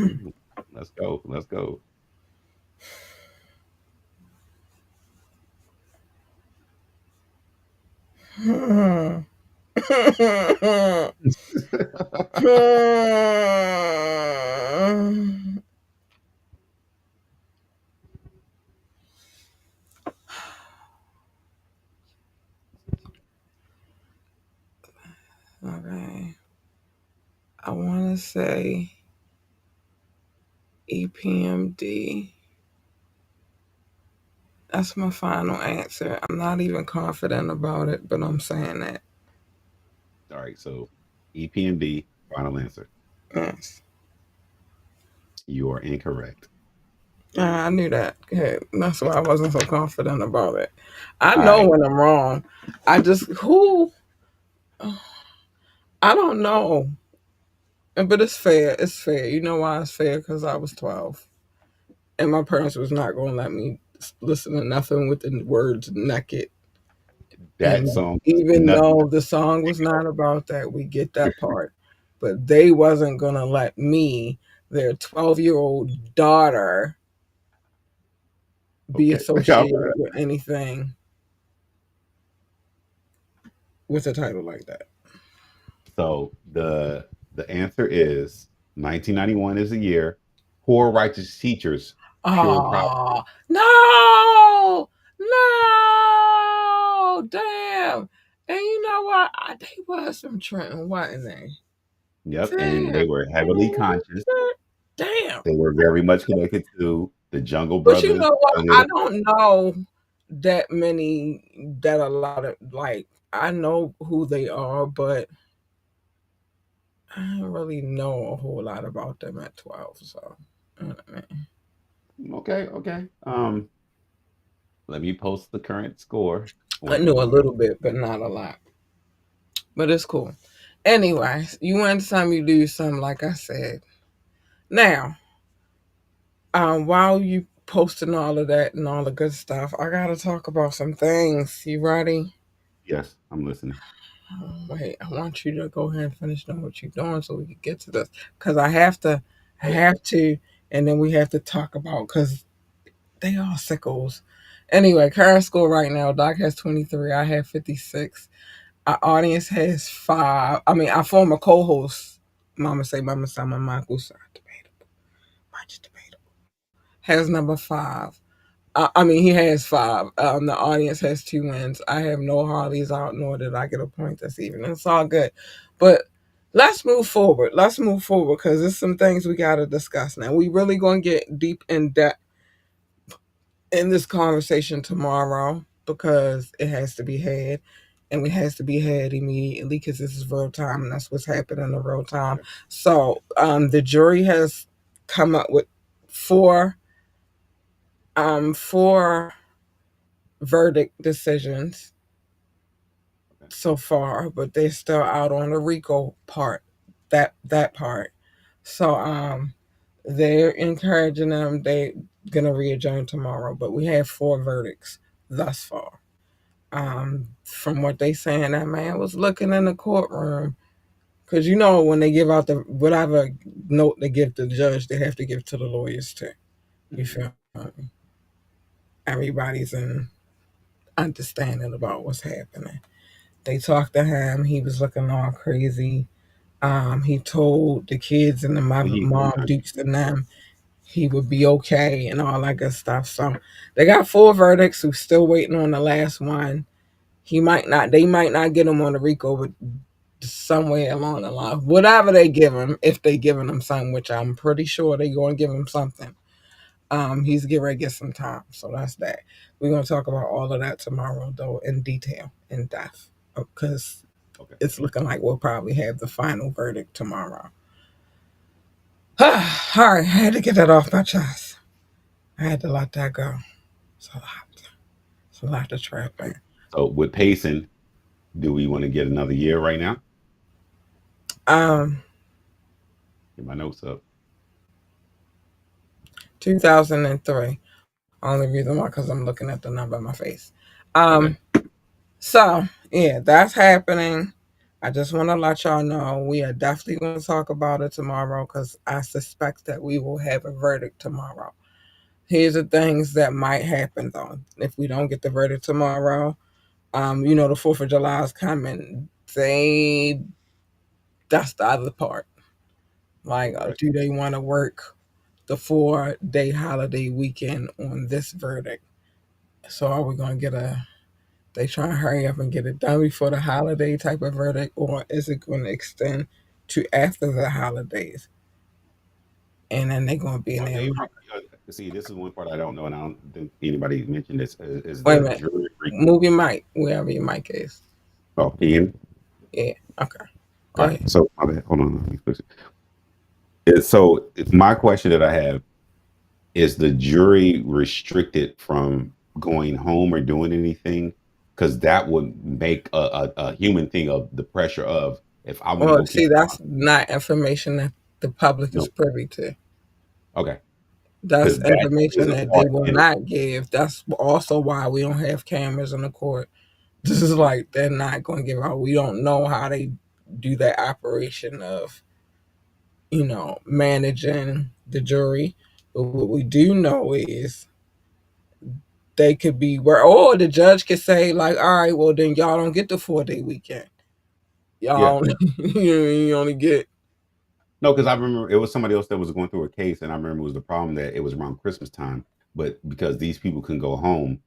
Mhm. Let's go. Let's go. hmm, okay, I want to say EPMD. That's my final answer. I'm not even confident about it, but I'm saying that. All right. So EPMD, final answer. Yes. You are incorrect. I knew that. Yeah, that's why I wasn't so confident about it. I All know right. when I'm wrong. I just who I don't know, but it's fair. It's fair. You know why it's fair? Because I was 12, and my parents was not going to let me listen to nothing with the words "naked." That And song has even nothing. though the song was not about that, we get that part. but they wasn't gonna let me, their 12-year-old daughter, be Okay. All associated right. with anything with a title like that. So the answer is 1991 is the year. Poor righteous teachers, pure power. Oh no, no, damn! And you know what? They was some Trenton, wasn't they? Yep, and Damn, they were heavily conscious. damn. They were very much connected to the Jungle But you Brothers. know what? Jungle- I don't know that many, that a lot of, like, I know who they are, but I don't really know a whole lot about them at 12. So, Okay, okay. Let me post the current score. I One knew a moment. little bit, but not a lot. But it's cool. Anyway, you win some, you lose some, like I said. Now, while you posting all of that and all the good stuff, I gotta talk about some things. You ready? Yes, I'm listening. Wait, I want you to go ahead and finish doing what you're doing so we can get to this. Because I have to, and then we have to talk about, because they are sickos. Anyway, current score right now, Doc has 23, I have 56. Our audience has 5. I mean, our former co-host, Mama Say, Mama Sama, Makusa, debatable, much debatable, has number 5. I mean, he has 5. The audience has 2 wins. I have no Harleys out, nor did I get a point this evening. It's all good. But let's move forward. Let's move forward because there's some things we got to discuss now. We really going to get deep in depth in this conversation tomorrow because it has to be had. And it has to be had immediately because this is real time and that's what's happening in real time. Okay. So the jury has come up with four four verdict decisions Okay. so far, but they're still out on the RICO part, that part. So they're encouraging them. They gonna re-adjourn tomorrow, but we have 4 verdicts thus far. From what they saying, that man was looking in the courtroom because you know when they give out the whatever note they give to the judge, they have to give to the lawyers too. You Mhm. feel me? Everybody's in understanding about what's happening. They talked to him. He was looking all crazy. He told the kids and the What did he mom remind dukes and them he would be okay and all that good stuff. So they got 4 verdicts. Who's still waiting on the last one. He might not. They might not get him on the RICO, but somewhere along the line, whatever they give him, if they giving him something, which I'm pretty sure they going to give him something. He's getting ready to get some time. So that's that. We're going to talk about all of that tomorrow, though, in detail, in depth, because you? Okay. it's looking like we'll probably have the final verdict tomorrow. All right, I had to get that off my chest. I had to let that go. It's a lot. It's a lot to trap Okay. in. So with pacing, do we want to get another year right now? Um, Get my notes up. 2003. Only reason why, because I'm looking at the number on my face. Um, Okay. so yeah, that's happening. I just want to let y'all know we are definitely going to talk about it tomorrow because I suspect that we will have a verdict tomorrow. Here's the things that might happen though. If we don't get the verdict tomorrow, the 4th of July is coming. That's the other part. Like, Right. do they want to work the 4-day holiday weekend on this verdict? So are we going to get they try to hurry up and get it done before the holiday type of verdict, or is it going to extend to after the holidays? And then they're going to be in Are there they like, see? This is one part I don't know, and I don't think anybody mentioned this. Is wait a the minute, jury? move your mic, wherever your mic is. Oh, Ian. Yeah, okay, go All right. ahead. So my bad. Hold on. Let me fix it. My question that I have is: the jury restricted from going home or doing anything? Because that would make a human thing of the pressure of if I want to Well, go see, keep my that's not information that the public is no. privy to. Okay. That's Because that is information a that they part will in it. not give. That's also why we don't have cameras in the court. This is like they're not going to give out. We don't know how they do that operation of. managing the jury. But what we do know is they could be where, or the judge could say, like, all right, well, then y'all don't get the 4 day weekend. Yeah. Y'all only, you only get. No, because I remember it was somebody else that was going through a case, and I remember it was the problem that it was around Christmas time, but because these people couldn't go home,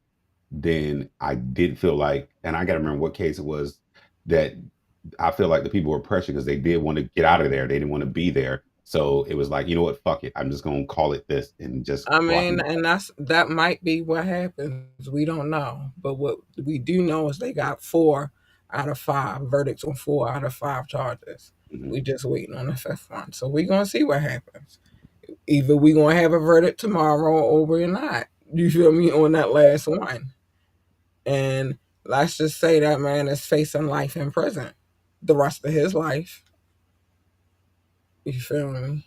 then I did feel like, and I got to remember what case it was, that I feel like the people were pressured because they did want to get out of there. They didn't want to be there. So it was like, you know what, fuck it. I'm just going to call it this and just I go out and mean, do and that might be what happens. We don't know, but what we do know is they got 4 out of 5 verdicts on 4 out of 5 charges. it. We just waiting on the fifth one, so we gonna see what happens. Either we gonna have a verdict tomorrow or we're not. You feel me on that last one? And let's just say that man is facing life in prison, the rest of his life. You feel me?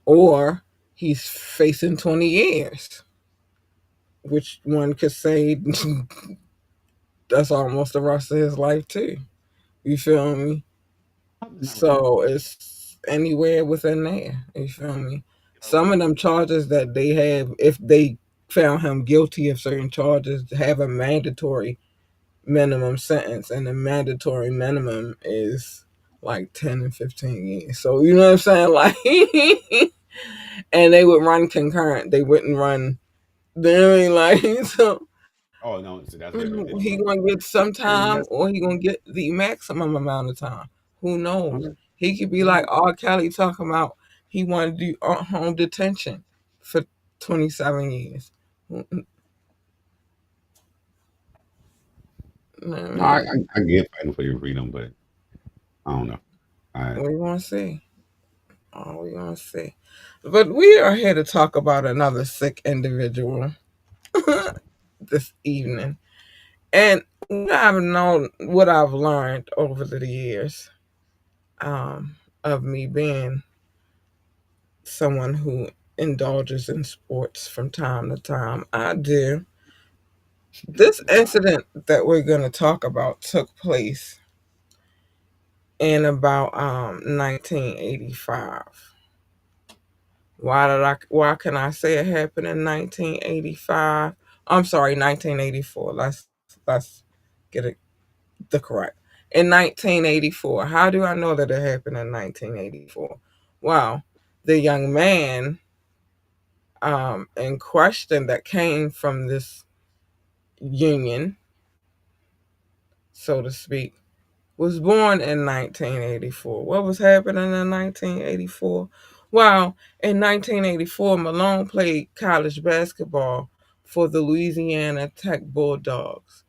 Or he's facing 20 years, which one could say that's almost the rest of his life too. You feel me? I've never heard So it's anywhere within there. You feel me? Some of them charges that they have, if they found him guilty of certain charges, have a mandatory minimum sentence, and the mandatory minimum is like 10 and 15 years. So you know what I'm saying? Like, and they would run concurrent. They wouldn't run. They like so. Oh no, so that's different. Then He gonna get some time, that's or he gonna get the maximum amount of time. Who knows? okay. He could be like R. Kelly talking about he wanted to do home detention for 27 years. You know what I No, I, mean? I, I get fighting for your freedom, but I don't know. I What do you want to see? Oh, we gonna see. But we are here to talk about another sick individual this evening, and I've known what I've learned over the years of me being someone who indulges in sports from time to time. I do. This incident that we're going to talk about took place in about 1985. Why can I say it happened in 1985? I'm sorry, 1984. Let's get it the correct. In 1984. How do I know that it happened in 1984? Well, the young man in question that came from this union, so to speak, was born in 1984. What was happening in 1984? Well, in 1984, Malone played college basketball for the Louisiana Tech Bulldogs.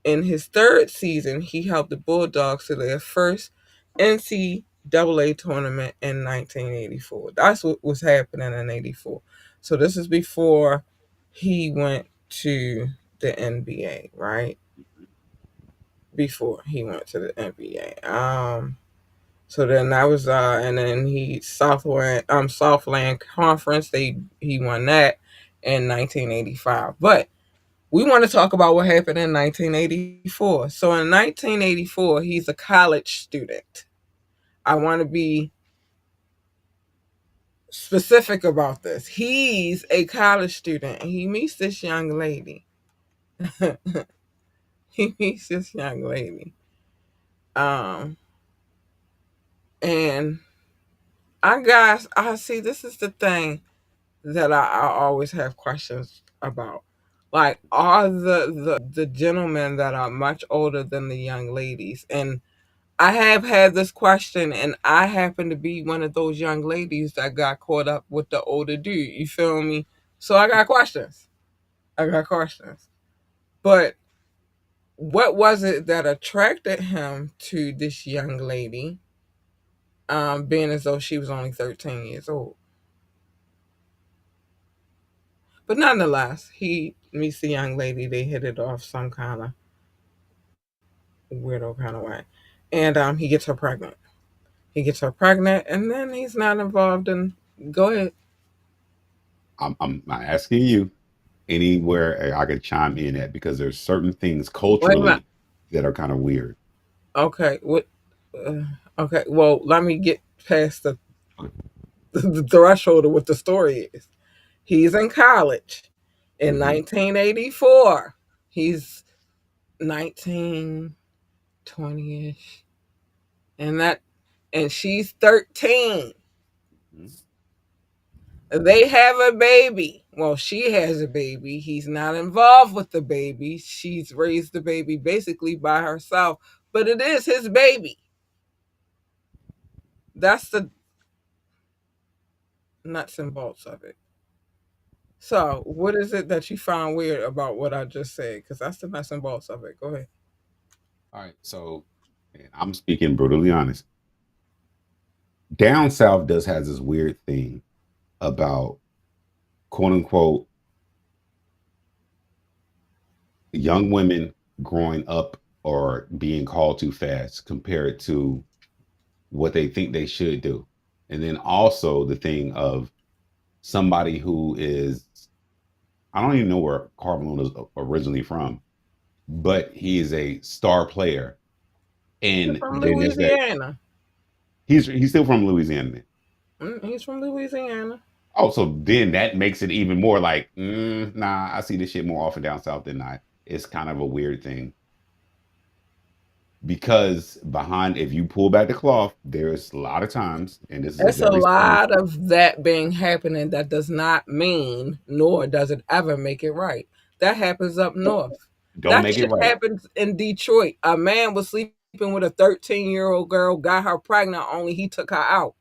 In his third season, he helped the Bulldogs to their first NCAA tournament in 1984. That's what was happening in 84. So this is before he went to the NBA, right? Before he went to the NBA. So then that was and then he Southland Conference. He won that in 1985. But we want to talk about what happened in 1984. So in 1984, he's a college student. I want to be specific about this. He's a college student and he meets this young lady. He meets this young lady. Um, and I see this is the thing that I always have questions about. Like, are the gentlemen that are much older than the young ladies? And I have had this question, and I happen to be one of those young ladies that got caught up with the older dude. You feel me? So I got questions. I got questions. But what was it that attracted him to this young lady, being as though she was only 13 years old? But nonetheless, he meets the young lady. They hit it off some kind of weirdo kind of way. And he gets her pregnant. He gets her pregnant, and then he's not involved in. Go ahead. I'm not asking you anywhere I could chime in at because there's certain things Wait a minute. culturally that are kind of weird. Okay. What? Uh, okay. Well, let me get past the The threshold of what the story is. He's in college in Hmm. 1984. He's 19, 20-ish. And that and she's 13. Hmm. They have a baby. Well, she has a baby. He's not involved with the baby. She's raised the baby basically by herself, but it is his baby. That's the nuts and bolts of it. So, what is it that you find weird about what I just said? Because that's the nuts and bolts of it. Go ahead. All right. So, and I'm speaking brutally honest. Down south does has this weird thing about quote unquote young women growing up or being called too fast compared to what they think they should do. And then also the thing of somebody who is, I don't even know where Carmelo is originally from, but he is a star player. He's And from then there's that Louisiana. he's still from Louisiana. He's from Louisiana. Oh, so then that makes it even more like, nah, I see this shit more often down south than not. It's kind of a weird thing because behind, if you pull back the cloth, there's a lot of times, and this is a It's a very serious lot thing. of that being happening that does not mean, nor does it ever make it right. That happens up Don't north. don't That make it shit right. happens in Detroit. A man was sleeping with a 13-year-old girl, got her pregnant, only he took her out.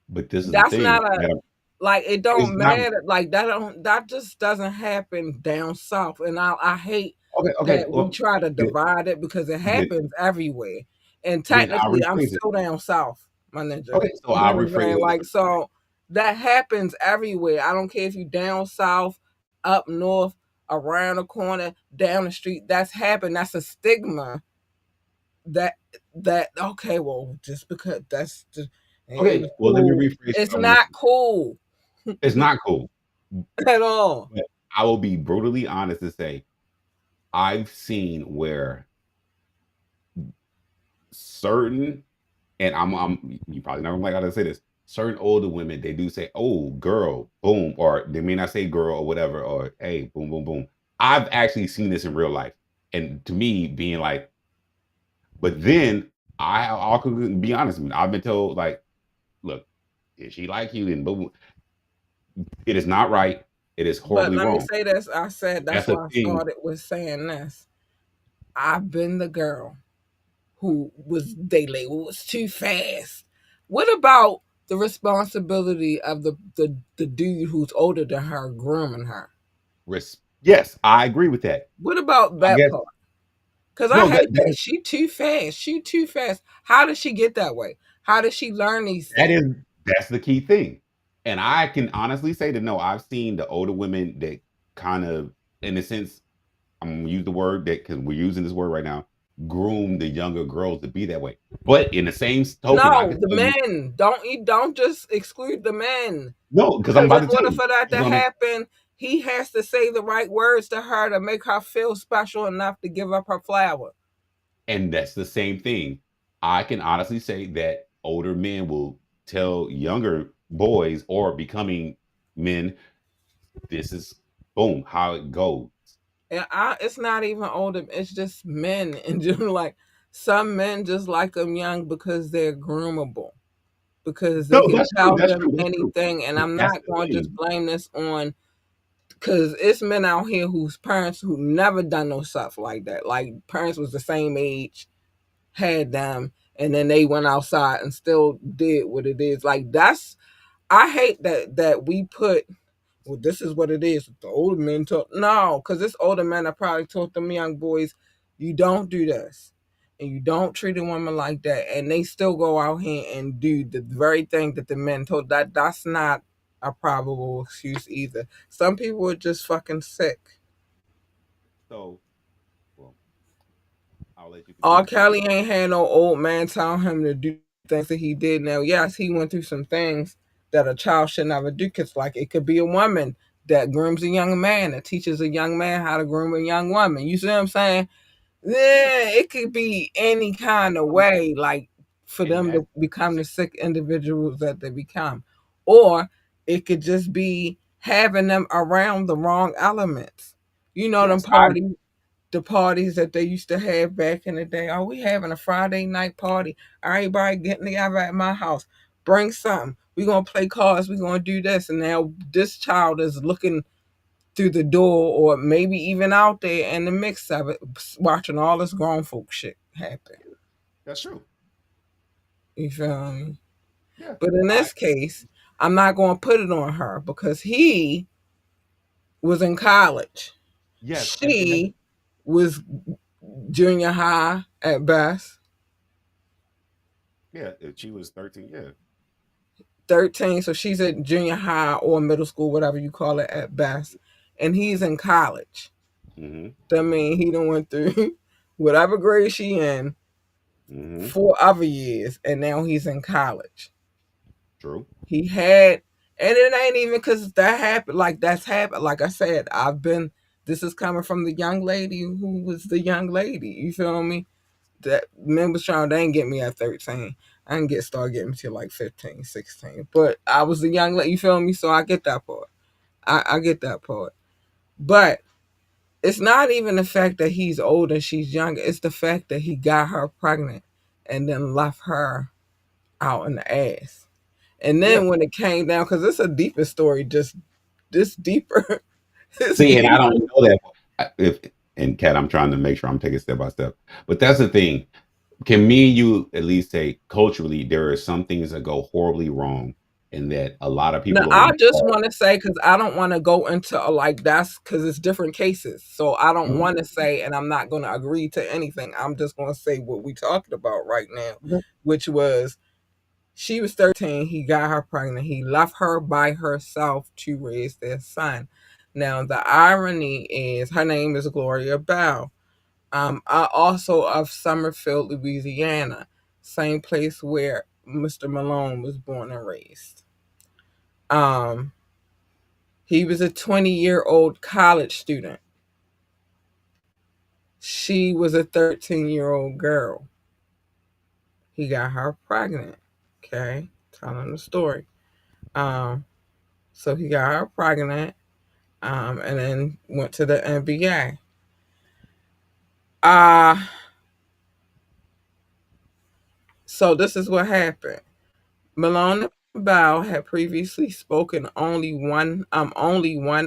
But this is the That's thing not a that like it it's don't not matter. Like that just doesn't happen down south. And I hate okay. Okay, that we well, try to then, divide it because it then, happens everywhere. And then I'll technically I'm rephrase it. still down south, my ninja. Okay, so You know I'll what I'm rephrase saying? it a Like different way. so that happens everywhere. I don't care if you down south, up north, around the corner, down the street. That's happened. That's a stigma that okay, well, just because that's just it Okay, was well, let me cool. rephrase It's what I want to not say. cool It's not cool, at all. but I will be brutally honest to say I've seen where certain, and I'm you probably never like how to say this. Certain older women, they do say, "Oh, girl, boom," or they may not say "girl" or whatever, or "Hey, boom, boom, boom." I've actually seen this in real life, and to me, being like, but then I'll be honest with you. I've been told like, "Look, if she like you, then boom." It is not right. It is But horribly let me wrong. say this. I said that's That's a why I thing. started with saying this. I've been the girl who was they label was too fast. What about the responsibility of the dude who's older than her grooming her? Yes, I agree with that. What about I that guess part? Because I no, hate that. She too fast. She too fast. How did she get that way? How did she learn these that things? is that's the key thing. And I can honestly say that no, I've seen the older women that kind of, in a sense, I'm gonna use the word that because we're using this word right now, groom the younger girls to be that way. But in the same token, I No, can the tell you men. Don't just exclude the men. no, because I'm Because about in to tell order you. for that That's to what I'm happen, he has to say the right words to her to make her feel special enough to give up her flower. and that's the same thing. I can honestly say that older men will tell younger boys or becoming men, this is boom, how it goes. And it's not even older. It's just men in general. Like some men just like them young because they're groomable, because they No, can that's true. tell That's them true. That's true. anything. And But I'm that's not the going to thing. just blame this on because it's men out here whose parents who never done no stuff like that. Like parents was the same age, had them, and then they went outside and still did what it is. Like that's I hate that we put well, this is what it is. The older men talk no, because this older men I probably taught them young boys, you don't do this. And you don't treat a woman like that. And they still go out here and do the very thing that the men told that's not a probable excuse either. Some people are just fucking sick. So, well, I'll let you R. continue. Kelly ain't had no old man tell him to do things that he did. Now, yes, he went through some things that a child should never do. Cause like it could be a woman that grooms a young man, that teaches a young man how to groom a young woman. You see what I'm saying? Yeah, Yeah, it could be any kind of um, way. Like for And them that to become the sick individuals that they become. Or it could just be having them around the wrong elements. You know them yes, I parties, the parties that they used to have back in the day. Oh, we having a Friday night party. Everybody getting together at my house. Bring something. We gonna play cards. We gonna do this. And now this child is looking through the door, or maybe even out there in the mix of it, watching all this grown folk shit happen. that's true. You feel me? Yeah. But in I this case, I'm not gonna put it on her because he was in college. yes, and that, She was junior high at best, yeah, if she was 13, yeah. 13. So she's at junior high or middle school, whatever you call it at best. And he's in college. Mm-hmm. That mean he done went through whatever grade she in Mm-hmm. 4 other years, and now he's in college. True. He had, and it ain't even because that happened. Like that's happened. Like I said, I've been. This is coming from the young lady who was the young lady. You feel me? That men was trying. They ain't get me at 13. I didn't get start getting me till like 15, 16. But I was the young lady. You feel me? So I get that part. I get that part. But it's not even the fact that he's old and she's younger. It's the fact that he got her pregnant and then left her out in the ass. And Yeah. then when it came down, because it's a deeper story, just this deeper. It's See, and I don't deeper. know that if and Kat, I'm trying to make sure I'm taking step by step. But that's the thing. Can me and you at least say culturally there are some things that go horribly wrong and that a lot of Now, people are I just involved. want to say, because I don't want to go into like that's because it's different cases. So I don't Mhm. want to say, and I'm not going to agree to anything. I'm just going to say what we talking about right now, Okay. which was she was 13. He got her pregnant. He left her by herself to raise their son. Now, the irony is her name is Gloria Bell. I also of Summerfield, Louisiana, same place where Mr. Malone was born and raised. Um, he was a 20-year-old college student. She was a 13-year-old girl. He got her pregnant. Okay, telling the story. Um, so he got her pregnant, and then went to the NBA. Uh, so this is what happened. Malone and Bow had previously spoken only one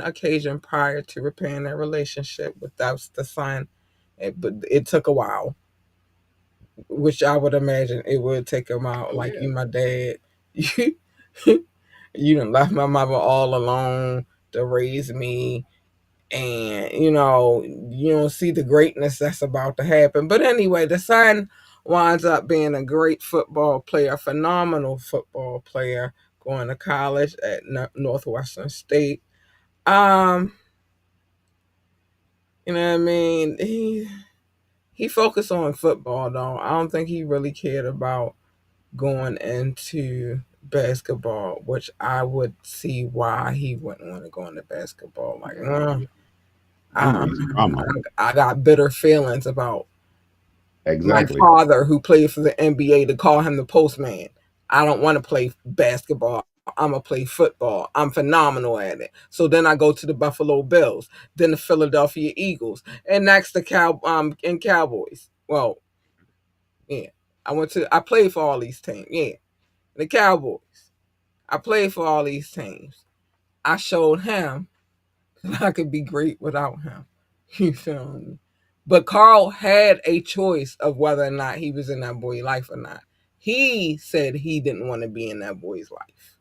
occasion prior to repairing their relationship without the son. But it took a while, which I would imagine it would take him out. Oh Like yeah. you, my dad, you, you done left my mother all alone to raise me, and you don't see the greatness that's about to happen. But anyway, the son winds up being a great football player, a phenomenal football player, going to college at Northwestern State. um you know what I mean, he focused on football though. I don't think he really cared about going into basketball, which I would see why he wouldn't want to go into basketball. Like, Yeah. Yeah. I, Memories, drama. I got bitter feelings about my Exactly. father who played for the NBA to call him the postman. I don't want to play basketball. I'm gonna play football. I'm phenomenal at it. So then I go to the Buffalo Bills, then the Philadelphia Eagles, and next the and Cowboys. Well, yeah, I played for all these teams. Yeah, the Cowboys. I played for all these teams. I showed him that I could be great without him. You feel me? But Carl had a choice of whether or not he was in that boy's life or not. He said he didn't want to be in that boy's life.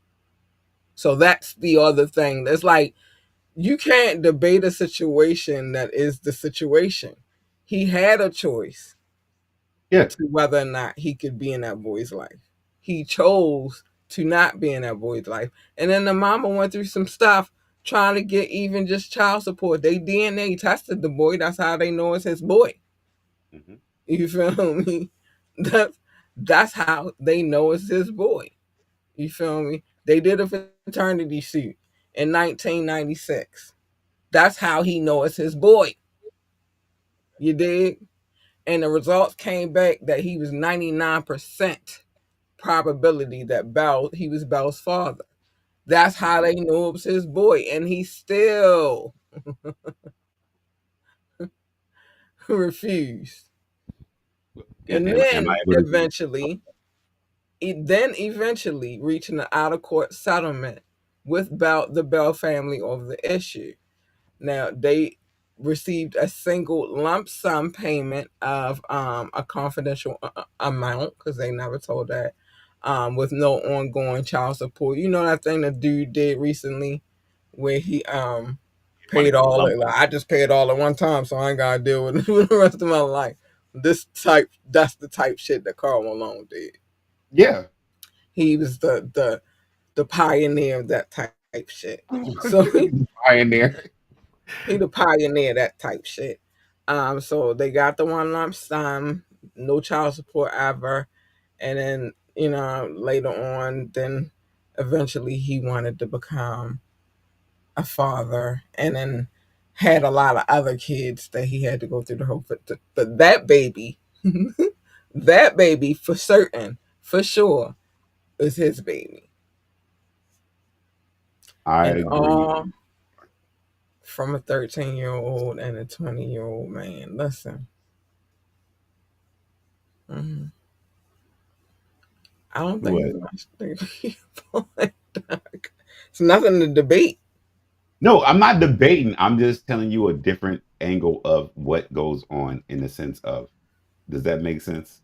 So that's the other thing. It's like you can't debate a situation that is the situation. He had a choice Yeah. to whether or not he could be in that boy's life. He chose to not be in that boy's life. And then the mama went through some stuff trying to get even just child support. They DNA tested the boy. That's how they know it's his boy. Hmm. You feel me? That's that's how they know it's his boy. You feel me? They did a fraternity suit in 1996. That's how he know it's his boy. You dig? And the results came back that he was 99%. probability that he was Belle's father. That's how they knew it was his boy, and he still refused. And Am I then able to do? eventually reaching an out of court settlement with the Bell family over the issue. Now they received a single lump sum payment of a confidential amount because they never told that, with no ongoing child support. You know that thing the dude did recently where he Wanted paid the all lump? it. Like, I just paid all at one time, so I ain't gotta deal with it for the rest of my life. That's the type shit that Carl Malone did. Yeah. He was the pioneer of that type shit. So Pioneer. he the pioneer of that type shit. So they got the one lump sum, no child support ever, and then later on, then eventually he wanted to become a father, and then had a lot of other kids that he had to go through the whole. But that baby, that baby for certain, for sure, is his baby, I and agree. all from a 13-year-old and a 20-year-old man. Listen, mhm. I don't think What? it's much to people like that. It's nothing to debate. No, I'm not debating. I'm just telling you a different angle of what goes on in the sense of. Does that make sense?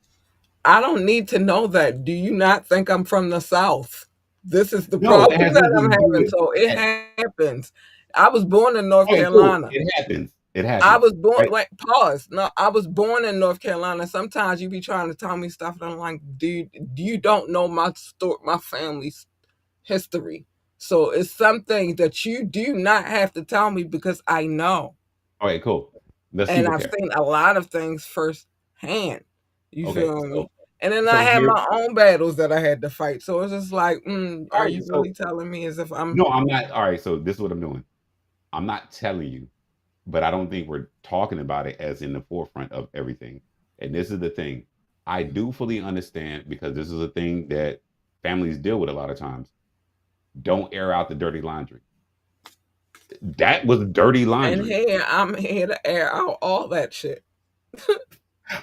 I don't need to know that. Do you not think I'm from the South? This is the No, it problem has that nothing I'm to do having. with. So it happens. I was born in North Okay, cool. Carolina. It happens. It I happens. was born. Right? Wait, pause. No, I was born in North Carolina. Sometimes you be trying to tell me stuff, and I'm like, dude, you don't know my story, my family's history. So it's something that you do not have to tell me because I know. Okay, cool. Let's keep And it I've there. seen a lot of things firsthand. You Okay, feel so me? And then I so had here. my own battles that I had to fight. So it's just like, All are right. you So really telling me as if I'm? no, I'm not. All right. So this is what I'm doing. I'm not telling you, but I don't think we're talking about it as in the forefront of everything. And this is the thing. I do fully understand because this is a thing that families deal with a lot of times. Don't air out the dirty laundry. That was dirty And laundry. here I'm here to air out all that shit.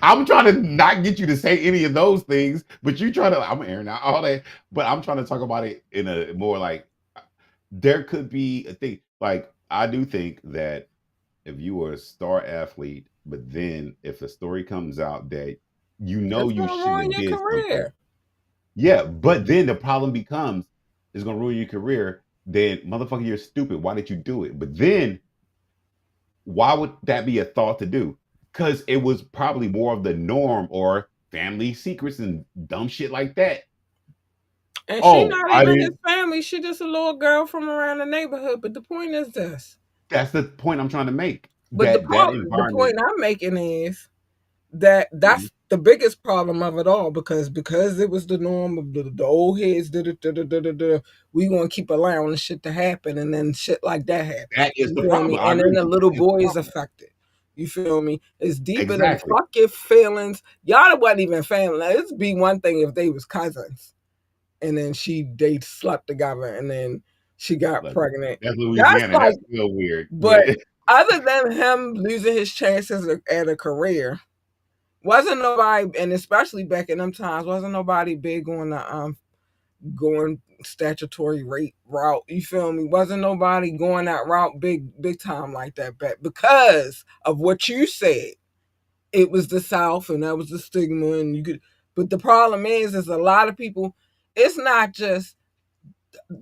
I'm trying to not get you to say any of those things, but you try to. I'm airing out all that, but I'm trying to talk about it in a more like there could be a thing. Like I do think that if you were a star athlete, but then if a story comes out that It's you gonna shouldn't ruin have your did something, career. yeah, but then the problem becomes it's gonna ruin your career. Then motherfucker, you're stupid. Why did you do it? But then why would that be a thought to do? Because it was probably more of the norm or family secrets and dumb shit like that. And she Oh, not I even his didn't. family. She just a little girl from around the neighborhood. But the point is this. That's the point I'm trying to make. But That the environment. point I'm making is that Mhm. that's the biggest problem of it all because it was the norm of the old heads we gonna keep allowing the shit to happen, and then shit like that happens. That is You the feel me? problem. I And then agree. the That little is the boy is problem. affected. You feel me? It's deeper than Exactly. fuck your feelings. Y'all wasn't even family. Now, it'd be one thing if they was cousins and then they slept together and then she got Look, pregnant. that's That's Louisiana. like, That's still weird. But but other than him losing his chances at a career, wasn't nobody, and especially back in them times, wasn't nobody big on the going statutory rape route. You feel me? Wasn't nobody going that route big time like that back because of what you said. It was the South, and that was the stigma, and you could. But the problem is a lot of people. It's not just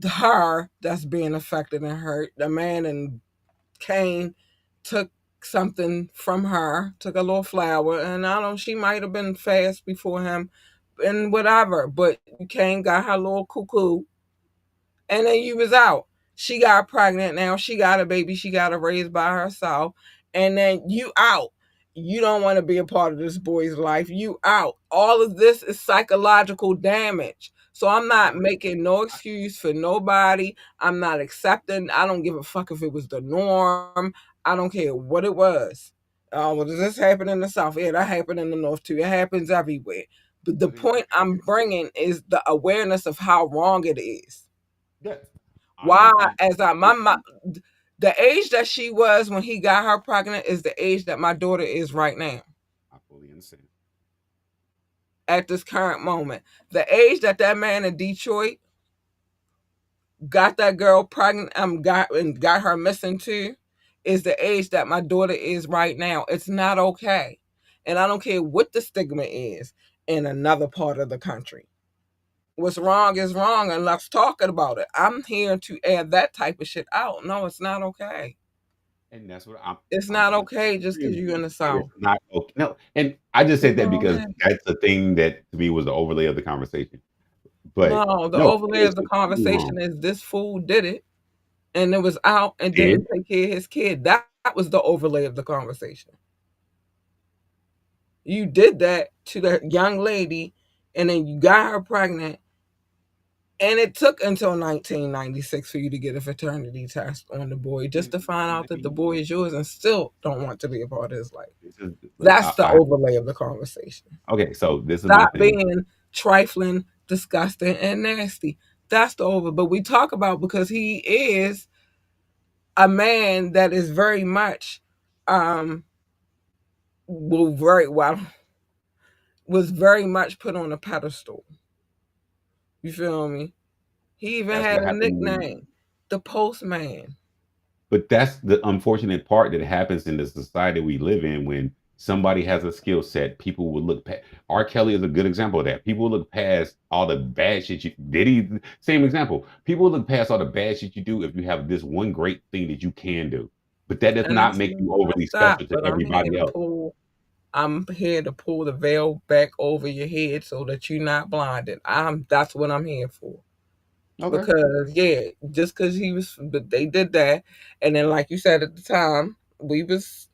her that's being affected and hurt. The man and Kane took something from her, took a little flower, and I don't. She might have been fast before him, and whatever. But Kane got her little cuckoo, and then you was out. She got pregnant now. She got a baby. She got to raise by herself. And then you out. You don't want to be a part of this boy's life. You out. All of this is psychological damage. So I'm not making no excuse for nobody. I'm not accepting. I don't give a fuck if it was the norm. I don't care what it was. Oh, well, does this happen in the South? Yeah, that happened in the North too. It happens everywhere. But the point I'm bringing is the awareness of how wrong it is. Yeah, Why, I'm as I my the age that she was when he got her pregnant is the age that my daughter is right now I fully understand. at this current moment. The age that that man in Detroit got that girl pregnant, got her missing too, is the age that my daughter is right now. It's not okay, and I don't care what the stigma is in another part of the country. What's wrong is wrong, and let's talk about it. I'm here to add that type of shit out. No, it's not okay. And that's what It's I'm not gonna okay just agree because with you're in you. the It's South. not okay. No, and I just said It's that not because okay. that's the thing that to me was the overlay of the conversation. But No, the no, overlay it's of the completely wrong. conversation is this fool did it and it was out and Did didn't take care of his kid. That was the overlay of the conversation. You did that to that young lady and then you got her pregnant. And it took until 1996 for you to get a paternity test on the boy just and to find let out that the me boy is yours and still don't want to be a part of his life. this is look, That's the I have overlay of the conversation. okay, so this is my Stop thing. being trifling, disgusting, and nasty. That's the over. But we talk about because he is a man that is very much um will very well was very much put on a pedestal. You feel me? He even That's had what a happened. nickname, the postman. But that's the unfortunate part that happens in the society we live in when somebody has a skill set, people will look past. R. Kelly is a good example of that. People will look past all the bad shit you did. He same example. People will look past all the bad shit you do if you have this one great thing that you can do. But that does And not that's make you overly messed up. special to But everybody else. I'm here to pull the veil back over your head so that you're not blinded. That's what I'm here for. Okay. Because yeah, just because he was, but they did that, and then like you said at the time, we was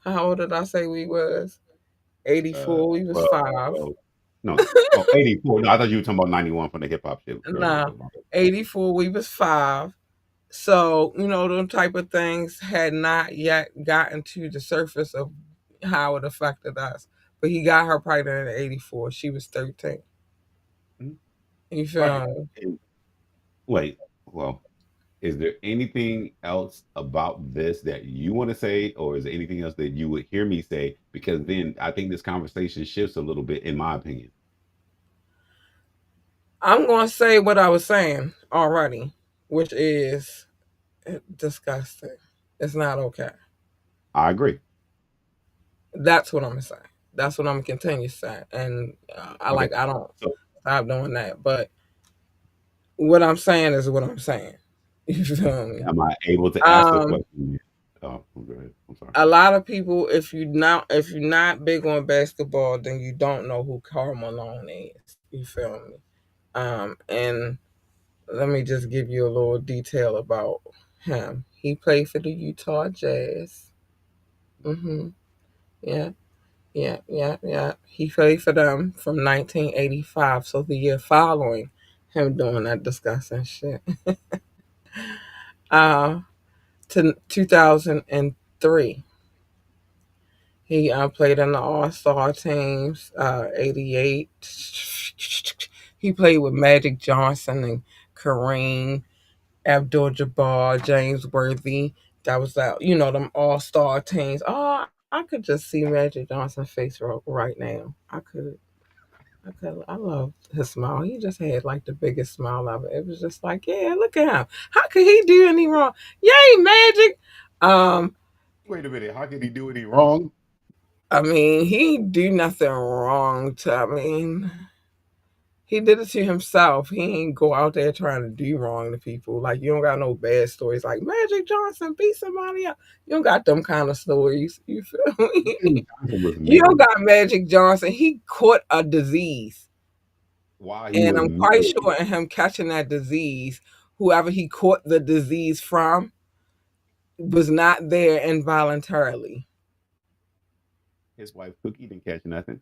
how old did I say we was? Uh, 84. We was well, 5. well, no. Oh, 84. No, I thought you were talking about 91 from the hip hop shit earlier. Nah, But my bad. 84. We was 5. So them type of things had not yet gotten to the surface of how it affected us. But he got her pregnant at 84. She was 13. Mhm. You Right. feel me? And wait. Well, is there anything else about this that you want to say, or is there anything else that you would hear me say? Because then I think this conversation shifts a little bit, in my opinion. I'm going to say what I was saying already, which is disgusting. It's not okay. I agree. That's what I'm gonna say. That's what I'm gonna continue to say. And Okay. I don't So, stop doing that. But what I'm saying is what I'm saying. You feel me? am I able to ask a Um, question? Oh, go ahead. I'm sorry. a lot of people, if you're not big on basketball, then you don't know who Karl Malone is. You feel me? And let me just give you a little detail about him. He played for the Utah Jazz. Mm-hmm. Yeah. Yeah, yeah, yeah. He played for them from 1985, so the year following him doing that disgusting shit, uh, to 2003. He played in the All Star teams, 88. He played with Magic Johnson and Kareem, Abdul Jabbar, James Worthy. That was that, them All Star teams. Oh, I could just see Magic Johnson's face right now. I love his smile. He just had like the biggest smile ever. It was just like, yeah, look at him. How could he do any wrong? Yay, Magic. Um, Wait a minute. How could he do any wrong? I mean, he do nothing wrong to. I mean, he did it to himself. He ain't go out there trying to do wrong to people. Like you don't got no bad stories. Like Magic Johnson beat somebody up. You don't got them kind of stories. You feel Magic me? Johnson was You don't married. got Magic Johnson. He caught a disease. While he And was I'm quite married, sure in him catching that disease, whoever he caught the disease from was not there involuntarily. his wife Cookie didn't catch nothing.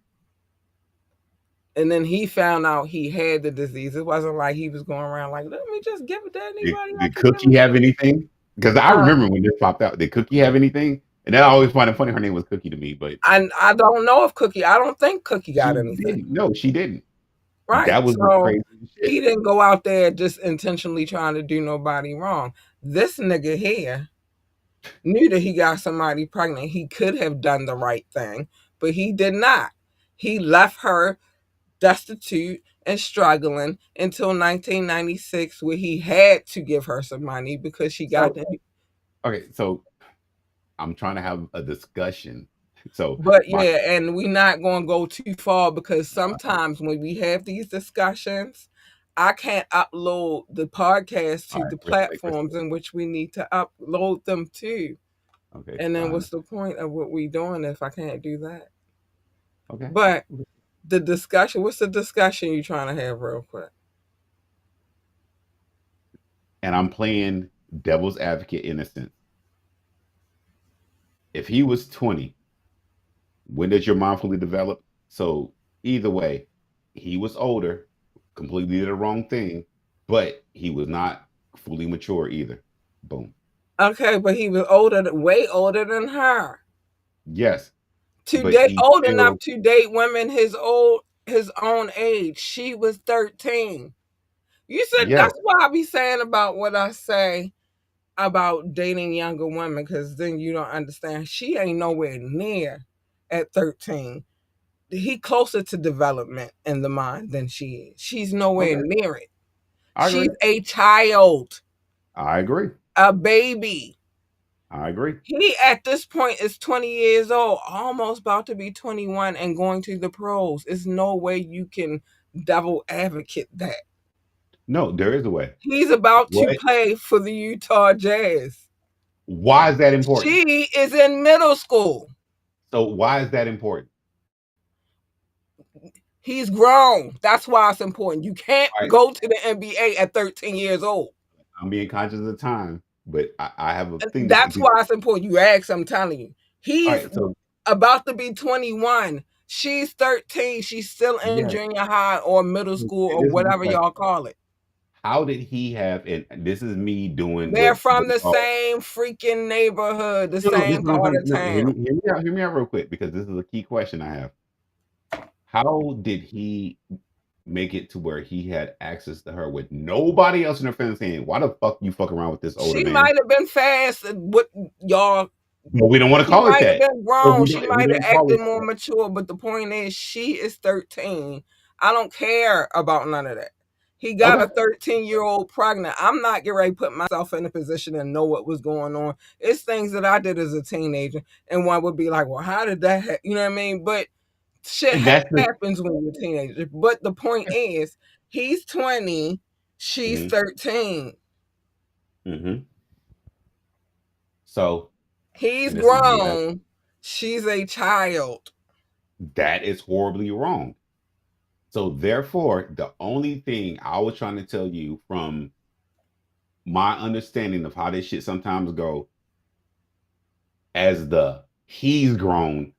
And then he found out he had the disease. It wasn't like he was going around like, let me just give it to Did, anybody I did can give Cookie it have to. anything? Because I Uh, remember when this popped out. Did Cookie have anything? And I always find it funny her name was Cookie to me, but I don't know if Cookie. I don't think Cookie got she anything. didn't. No, she didn't. Right. That was the So crazy shit. he didn't go out there just intentionally trying to do nobody wrong. This nigga here knew that he got somebody pregnant. He could have done the right thing, but he did not. He left her destitute and struggling until 1996, where he had to give her some money because she got So the. okay, so I'm trying to have a discussion. So But my yeah, and we're not going to go too far because sometimes when we have these discussions, I can't upload the podcast all to right, the respect. platforms in which we need to upload them to. Okay, And then fine. what's the point of what we doing if I can't do that? Okay. But the discussion, what's the discussion you trying to have real quick? And I'm playing devil's advocate in a sense. If he was 20, when does your mind fully develop? So either way, he was older, completely did the wrong thing, but he was not fully mature either. Boom. Okay, but he was older, way older than her. Yes, To but date, he old enough still to date women his own age. She was 13. You said yes. that's why I be saying about what I say about dating younger women, because then you don't understand. She ain't nowhere near at 13. He closer to development in the mind than she is. She's nowhere Okay. near it. I agree. She's a child, I agree. a baby. I agree. He at this point is 20 years old, almost about to be 21 and going to the pros. There's no way you can devil advocate that. No, there is a way. He's about to What? play for the Utah Jazz. Why is that important? She is in middle school. So why is that important? He's grown. That's why it's important. You can't All right. go to the NBA at 13 years old. I'm being conscious of the time, but I have a thing That's why it's important. You ask, I'm telling you. all He's right, so about to be 21. She's 13. She's still in yeah, junior high or middle and school or this is the whatever y'all question. call it. How did he have and this is me doing They're what from they the call same freaking neighborhood, the no, this same is what I'm part saying. of No, town. hear me out real quick because this is a key question I have. How did he make it to where he had access to her with nobody else in her family saying, "Why the fuck you fuck around with this older She man?" might have been fast. What y'all But we don't want to She call it might have that. been So grown. She we might don't have call acted it more that. mature, but the point is, she is 13. I don't care about none of that. He got Okay. a 13-year-old pregnant. I'm not getting ready to put myself in a position and know what was going on. It's things that I did as a teenager, and one would be like, "Well, how did that? You know what I mean?" But shit And that's the happens when you're a teenager. But the point is, he's 20, she's hmm 13. hmm So, He's and this is my grown. She's a child. that is horribly wrong. So therefore, the only thing I was trying to tell you from my understanding of how this shit sometimes go, as the he's grown,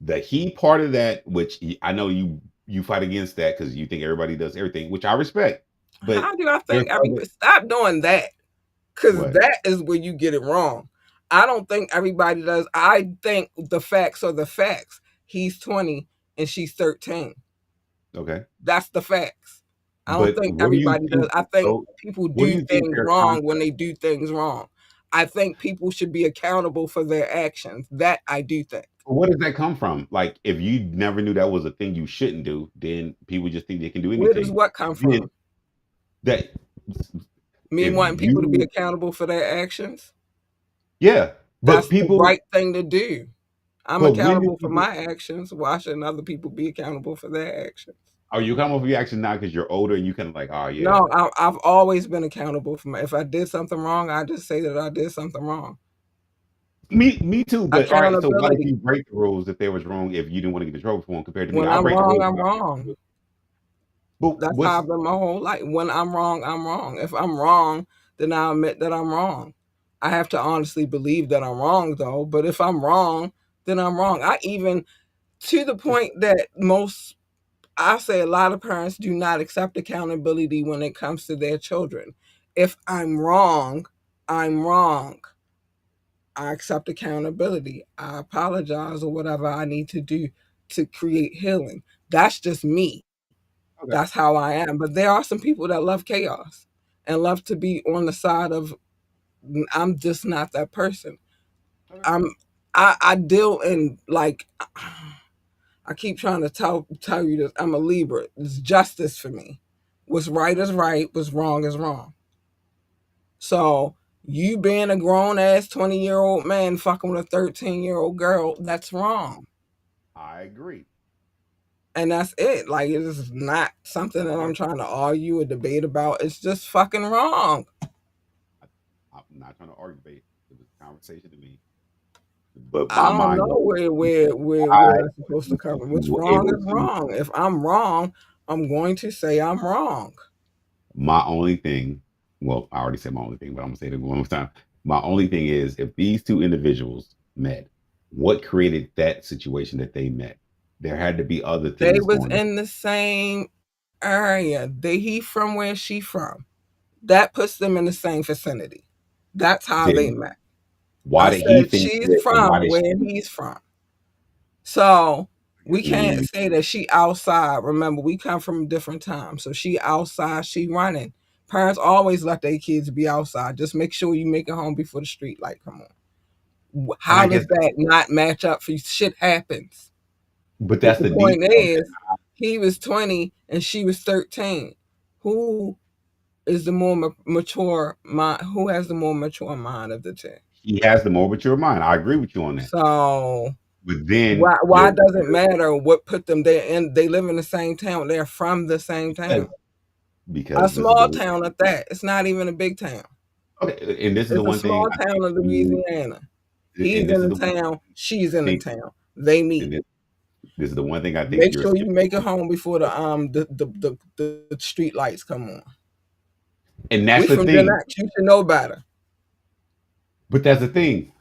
the he part of that, which I know you fight against that because you think everybody does everything, which I respect. But How do I there's think other everybody stop doing that? Because what? that is where you get it wrong. I don't think everybody does. I think the facts are the facts. He's 20 and she's 13. Okay. That's the facts. I don't But think what do you everybody does. think? I think So people what do do you think things their wrong when concept? they do things wrong. I think people should be accountable for their actions. That I do think. Where does that come from? Like, if you never knew that was a thing you shouldn't do, then people just think they can do Where does anything. what come Then from? that Me if wanting people to be you accountable for their actions? yeah, but That's the people right thing to do. I'm but when do accountable for people my actions. Why shouldn't other people be accountable for their actions? are you coming up with your action now because you're older and you can like, oh yeah. No, I've always been accountable for my. If I did something wrong, I just say that I did something wrong. Me too. But all right, so why did Accountability. you break the rules if they was wrong if you didn't want to get in trouble for them compared to me? When I I'm break the wrong, rules. I'm wrong. But That's how what's I've been my whole life. When I'm wrong, I'm wrong. If I'm wrong, then I admit that I'm wrong. I have to honestly believe that I'm wrong, though. But if I'm wrong, then I'm wrong. I even to the point that I say a lot of parents do not accept accountability when it comes to their children. If I'm wrong, I'm wrong. I accept accountability. I apologize or whatever I need to do to create healing. That's just me. That's Okay. how I am. But there are some people that love chaos and love to be on the side of, I'm just not that person. Okay. I'm I deal in like, I keep trying to tell you this. I'm a Libra. It's justice for me. What's right is right. What's wrong is wrong. So you being a grown ass 20-year-old man fucking with a 13-year-old girl, that's wrong. I agree. And that's it. Like, it is not something that I'm Okay. trying to argue or debate about. It's just fucking wrong. I, I'm not trying to argue. It was a conversation to me, but I my don't mind know goes. where I that's supposed to cover. What's was wrong able is to. wrong. If I'm wrong, I'm going to say I'm wrong. My only thing, well, I already said my only thing, but I'm gonna say it one more time. My only thing is if these two individuals met, what created that situation that they met? There had to be other They things was going on. in the same area. He from where she from. That puts them in the same vicinity. That's how they Then met. why I did he said think she's that, and why from did where she? he's from. So I we guess when can't you say that she outside. Remember, we come from different times. So she outside, she running. Parents always let their kids be outside. Just make sure you make it home before the street light come on. and I How does guess, that not match up for you? Shit happens. but But that's the the point detail that is, he was 20 and she was 13. Who is the more mature mind? Who has the more mature mind of the two? he has the more mature mind. I agree with you on that. So But then why does it matter what put them there? And they live in the same town. They're from the same because town. A because this is small the town at that. It's not even a big town. okay, and this is the It's a one thing small I town think in you, Louisiana. He's and this in is the the one town. She's I in the think, town. They and meet. this is the one thing I think Make you're sure you skipping make it over. home before the street lights come on. And We that's the from Gen thing. X. You should know better. But that's the thing.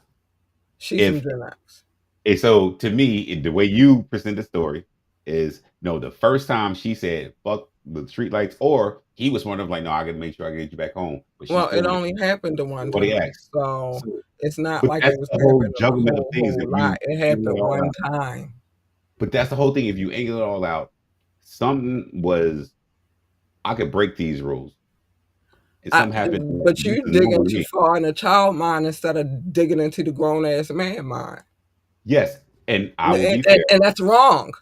She's from If Gen X. and so to me, the way you present the story is no, the first time she said fuck the streetlights, or he was one of like, no, I gotta make sure I get you back home. But she Well, still it went only happened the one what he time. asked. So So it's not but like that's it was the whole happening a jugglement of things whole if lot. you It angle it happened all one out. time. But that's the whole thing. If you angle it all out, something was I could break these rules. And I, something happened that but this you is digging normal to too me. far in the child mind instead of digging into the grown ass man mind, Yes. And I will and, be and, fair. and that's wrong.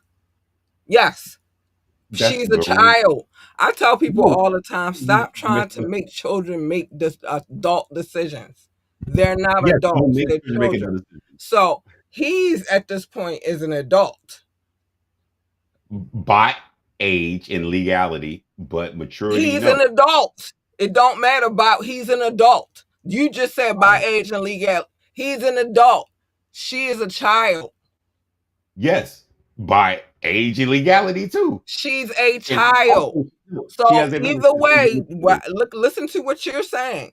Yes, That's she's a wrong. child. I tell people No, all the time, you stop trying to misunderstood. make children make this adult decisions. They're not Yes, don't adults, make they're sure you make children. another decision. So he's at this point is an adult. By age and legality, but maturity, He's an no. adult. It don't matter about he's an adult. You just said by Um, age and legal. He's an adult. She is a child. yes, by age and legality too. She's a And child. also, So she has every either way, responsibility. look, listen to what you're saying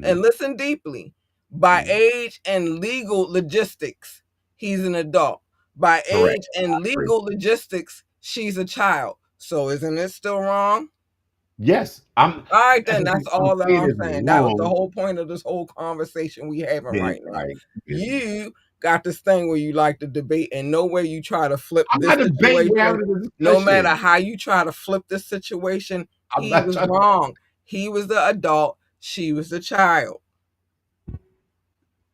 and Mhm, listen deeply. By mhm. age and legal logistics, he's an adult. By Correct. age I and agree. legal logistics, she's a child. So isn't it still wrong? Yes, All right, that's then the that's thing. I'm all that saying I'm is saying. That was the wrong. whole point of this whole conversation we having Then right now. like, You got this thing where you like to debate, and no way you try to flip I'm this not debating. We're situation. having a No matter discussion. how you try to flip this situation, I'm he not was trying to. wrong. He was the adult. She was the child.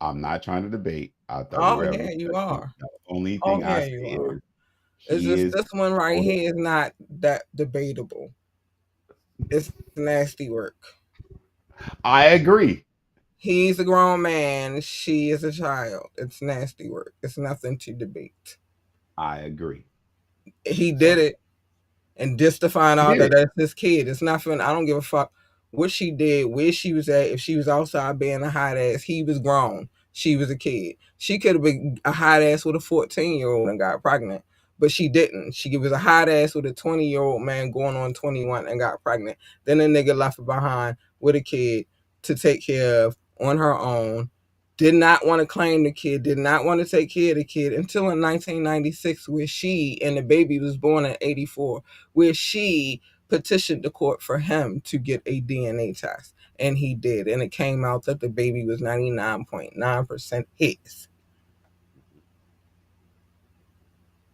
I'm not trying to debate. I thought we Oh were having a yeah, you discussion. are. The only Oh thing I yeah, say you are. is It's he just is this one right older. here is not that debatable. It's nasty work. I agree. He's a grown man. She is a child. It's nasty work. It's nothing to debate. I agree. He did So it, and just to find he out did that it. that's his kid. It's nothing. I don't give a fuck what she did, where she was at. If she was outside being a hot ass, he was grown. She was a kid. She could have been a hot ass with a 14-year-old and got pregnant, but she didn't. She was a hot ass with a 20-year-old man going on 21 and got pregnant. Then the nigga left her behind with a kid to take care of on her own. Did not want to claim the kid, did not want to take care of the kid until in 1996, where she and the baby was born in 84, where she petitioned the court for him to get a DNA test. and he did, and it came out that the baby was 99.9% his.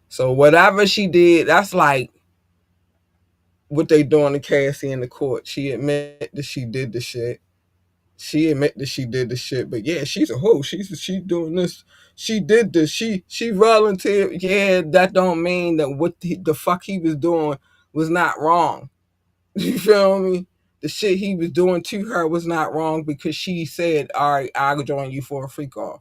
So whatever she did, that's like what they doing to Cassie in the court. She admit that she did the shit. She admit that she did the shit, but yeah, she's a hoe. She doing this. She did this. She volunteered. Yeah, that don't mean that what the fuck he was doing was not wrong. You feel me? The shit he was doing to her was not wrong because she said, "All right, I'll join you for a freak off."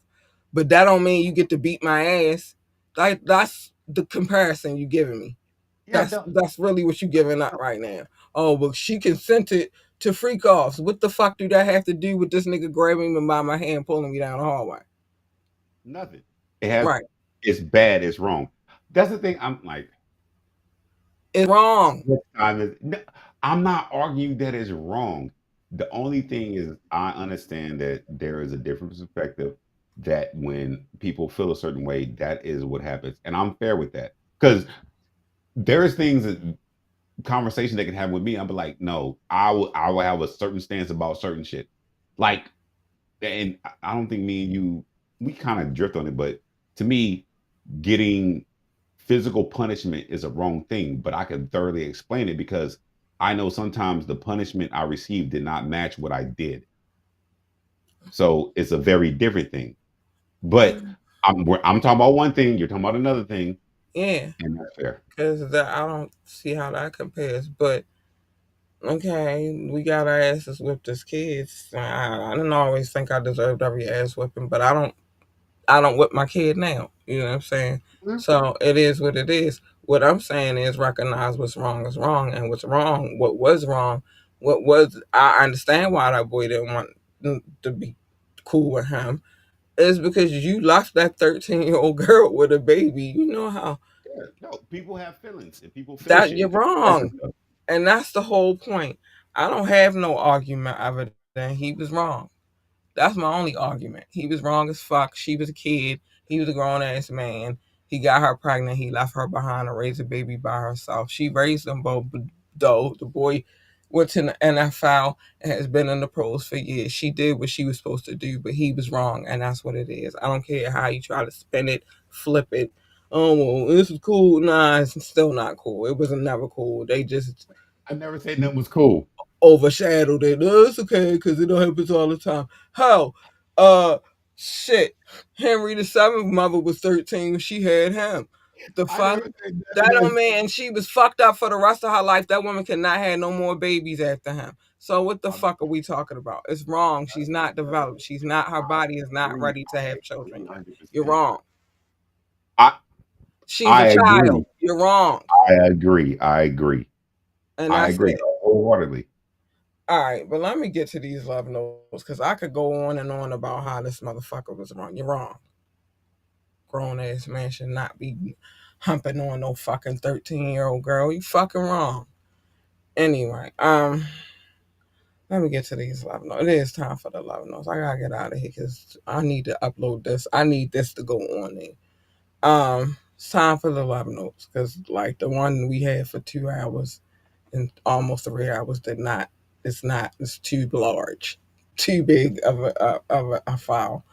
But that don't mean you get to beat my ass. Like that's the comparison you giving me. Yeah, That's really what you giving up right now. Oh, but she consented to freak offs. What the fuck do that have to do with this nigga grabbing me by my hand, pulling me down the hallway? nothing. It has. Right. It's bad. It's wrong. That's the thing. I'm like, It's wrong. what time is? No, I'm not arguing that it's wrong. The only thing is, I understand that there is a different perspective. That when people feel a certain way, that is what happens, and I'm fair with that because there's things that conversation they can have with me. I'll be like, no, I will have a certain stance about certain shit. Like, and I don't think me and you we kind of drift on it, but to me, getting physical punishment is a wrong thing. But I can thoroughly explain it because I know sometimes the punishment I received did not match what I did. So it's a very different thing. But I'm talking about one thing, you're talking about another thing, Yeah, and that's fair. because I don't see how that compares. But okay, we got our asses whipped as kids. I didn't always think I deserved every ass whipping, but I don't. I don't whip my kid now. You know what I'm saying? Mhm. So it is what it is. What I'm saying is recognize what's wrong is wrong, and what's wrong, what was wrong, what was. I understand why that boy didn't want to be cool with him. Is because you left that 13-year-old girl with a baby. You know how Yeah, no, people have feelings and people feel that shit you're and people express wrong, themselves. and that's the whole point. I don't have no argument other than he was wrong. That's my only argument. He was wrong as fuck. She was a kid. He was a grown ass man. He got her pregnant. He left her behind to raise a baby by herself. She raised them both, though. The boy went to the NFL and has been in the pros for years. She did what she was supposed to do, but he was wrong, and that's what it is. I don't care how you try to spin it, flip it. Oh, well, this is cool. Nah, it's still not cool. It was never cool. They just I never said nothing was cool. overshadowed it. No, it's okay because it don't happen all the time. How? Uh, shit. Henry the Seventh mother was 13 when she had him. The I fuck? never said That nothing don't that's mean, and she was fucked up for the rest of her life. That woman cannot have no more babies after him. So what the I'm fuck are we talking about? It's wrong. She's not developed. She's not. Her I body is not agree. ready to I have agree children yet. You're 100%. wrong. I She's I a child. agree. You're wrong, I agree. I agree. and I that's agree it. wholeheartedly. All right, but let me get to these love notes because I could go on and on about how this motherfucker was wrong. You're wrong. Grown ass man should not be humping on no fucking 13-year-old girl. You fucking wrong. Anyway, let me get to these love notes. It is time for the love notes. I gotta get out of here because I need to upload this. I need this to go on there. It's time for the love notes because like the one we had for 2 hours and almost 3 hours did not. It's not. It's too large, too big of a file.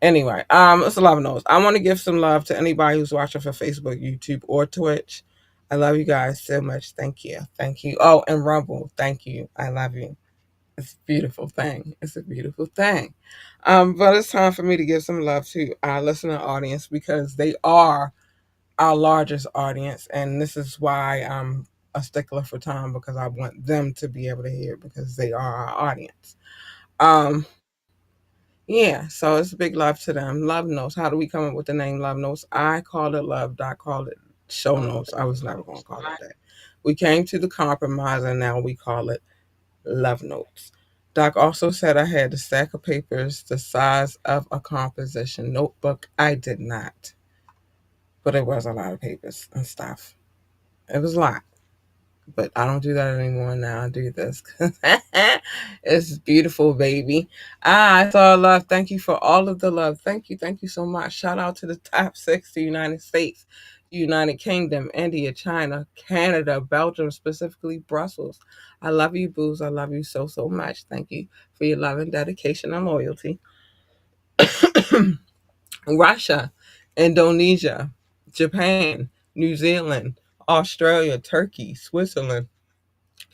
Anyway, it's a love notes. I want to give some love to anybody who's watching for Facebook, YouTube, or Twitch. I love you guys so much. Thank you. Thank you. Oh, and Rumble. Thank you. I love you. It's a beautiful thing. It's a beautiful thing. But it's time for me to give some love to our listening audience because they are our largest audience, and this is why I'm a stickler for time because I want them to be able to hear it because they are our audience. Um, yeah, so it's a big love to them. Love notes. How do we come up with the name Love Notes? I called it love. Doc called it show notes. I was never going to call it that. We came to the compromise, and now we call it love notes. Doc also said I had a stack of papers the size of a composition notebook. I did not, but it was a lot of papers and stuff. It was a lot, but I don't do that anymore now. I do this. It's beautiful, baby. I saw love. Thank you for all of the love. Thank you. Thank you so much. Shout out to the top 60 United States. United Kingdom, India, China, Canada, Belgium, specifically Brussels. I love you, Booze. I love you so, so much. Thank you for your love and dedication and loyalty. Russia, Indonesia, Japan, New Zealand, Australia, Turkey, Switzerland,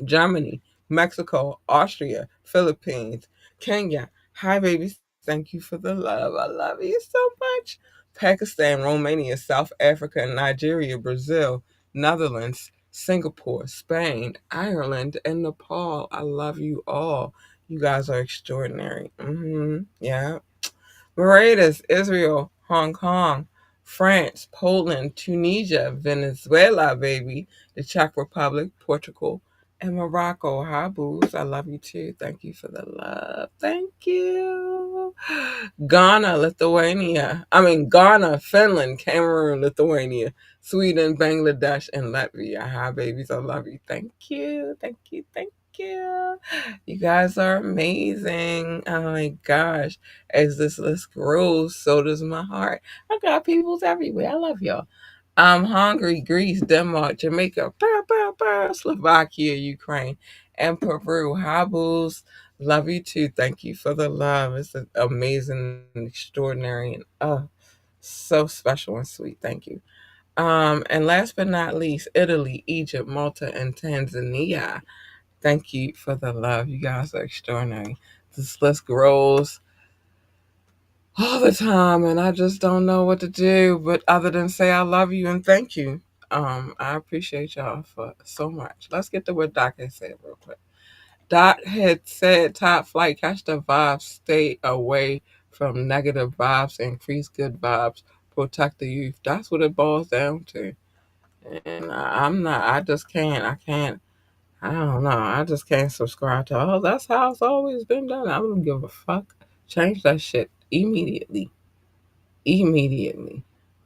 Germany, Mexico, Austria, Philippines, Kenya. Hi, babies. Thank you for the love. I love you so much. Pakistan, Romania, South Africa, Nigeria, Brazil, Netherlands, Singapore, Spain, Ireland, and Nepal. I love you all. You guys are extraordinary. Yeah. Barbados, Israel, Hong Kong, France, Poland, Tunisia, Venezuela, baby, the Czech Republic, Portugal, and Morocco. Hi, booze. I love you too. Thank you for the love. Thank you. Ghana, Lithuania. Ghana, Finland, Cameroon, Lithuania, Sweden, Bangladesh, and Latvia. Hi, babies. I love you. Thank you. Thank you. Thank you. You guys are amazing. Oh my gosh. As this list grows, so does my heart. I got peoples everywhere. I love y'all. I'm Hungary, Greece, Denmark, Jamaica, Slovakia, Ukraine, and Peru. Habbles, love you too. Thank you for the love. It's amazing and extraordinary and so special and sweet. Thank you. And last but not least, Italy, Egypt, Malta, and Tanzania. Thank you for the love. You guys are extraordinary. This list grows all the time, and I just don't know what to do but other than say I love you and thank you. I appreciate y'all for so much. Let's get to what Doc had said real quick. Doc had said, top flight, catch the vibes, stay away from negative vibes, increase good vibes, protect the youth. That's what it boils down to. And I'm not, I just can't, I can't, I don't know. I just can't subscribe to, oh, that's how it's always been done. I don't give a fuck. Change that shit immediately. Immediately.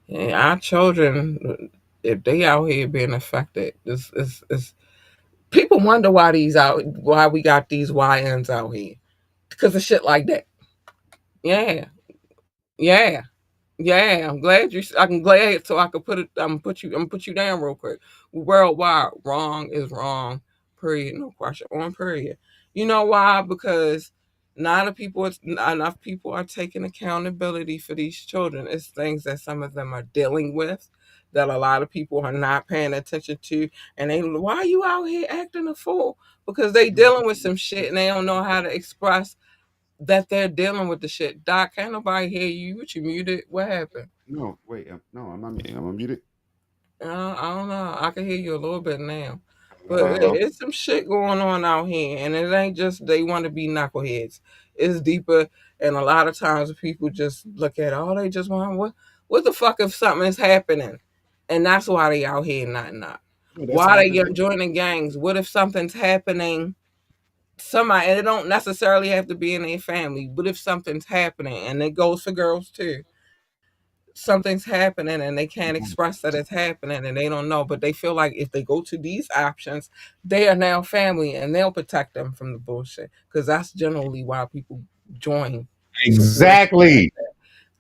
And our children, if they out here being affected, this is people wonder why we got these YNs out here. Because of shit like that. Yeah. Yeah. Yeah, I'm glad you. I'm glad so I could put it. I'm gonna put you down real quick. Worldwide, wrong is wrong. Period. No question. On period. You know why? Because not enough people are taking accountability for these children. It's things that some of them are dealing with that a lot of people are not paying attention to. And they, why are you out here acting a fool? Because they No, dealing with some shit and they don't know how to express that they're dealing with the shit. Doc, can't nobody hear you. What, you muted? What happened? no, wait, no, I'm not muted. I'm unmuted. I don't know. I can hear you a little bit now. But Hello. it's some shit going on out here. And it ain't just they want to be knuckleheads. It's deeper. And a lot of times people just look at, oh, they just want, what the fuck if something is happening? And that's why they out here not. No, that's Why they happening get too. joining gangs? What if something's happening? Somebody, and it don't necessarily have to be in their family, but if something's happening, and it goes for girls too, something's happening and they can't express that it's happening and they don't know, but they feel like if they go to these options, they are now family and they'll protect them from the bullshit. Because that's generally why people join situations like Exactly. that.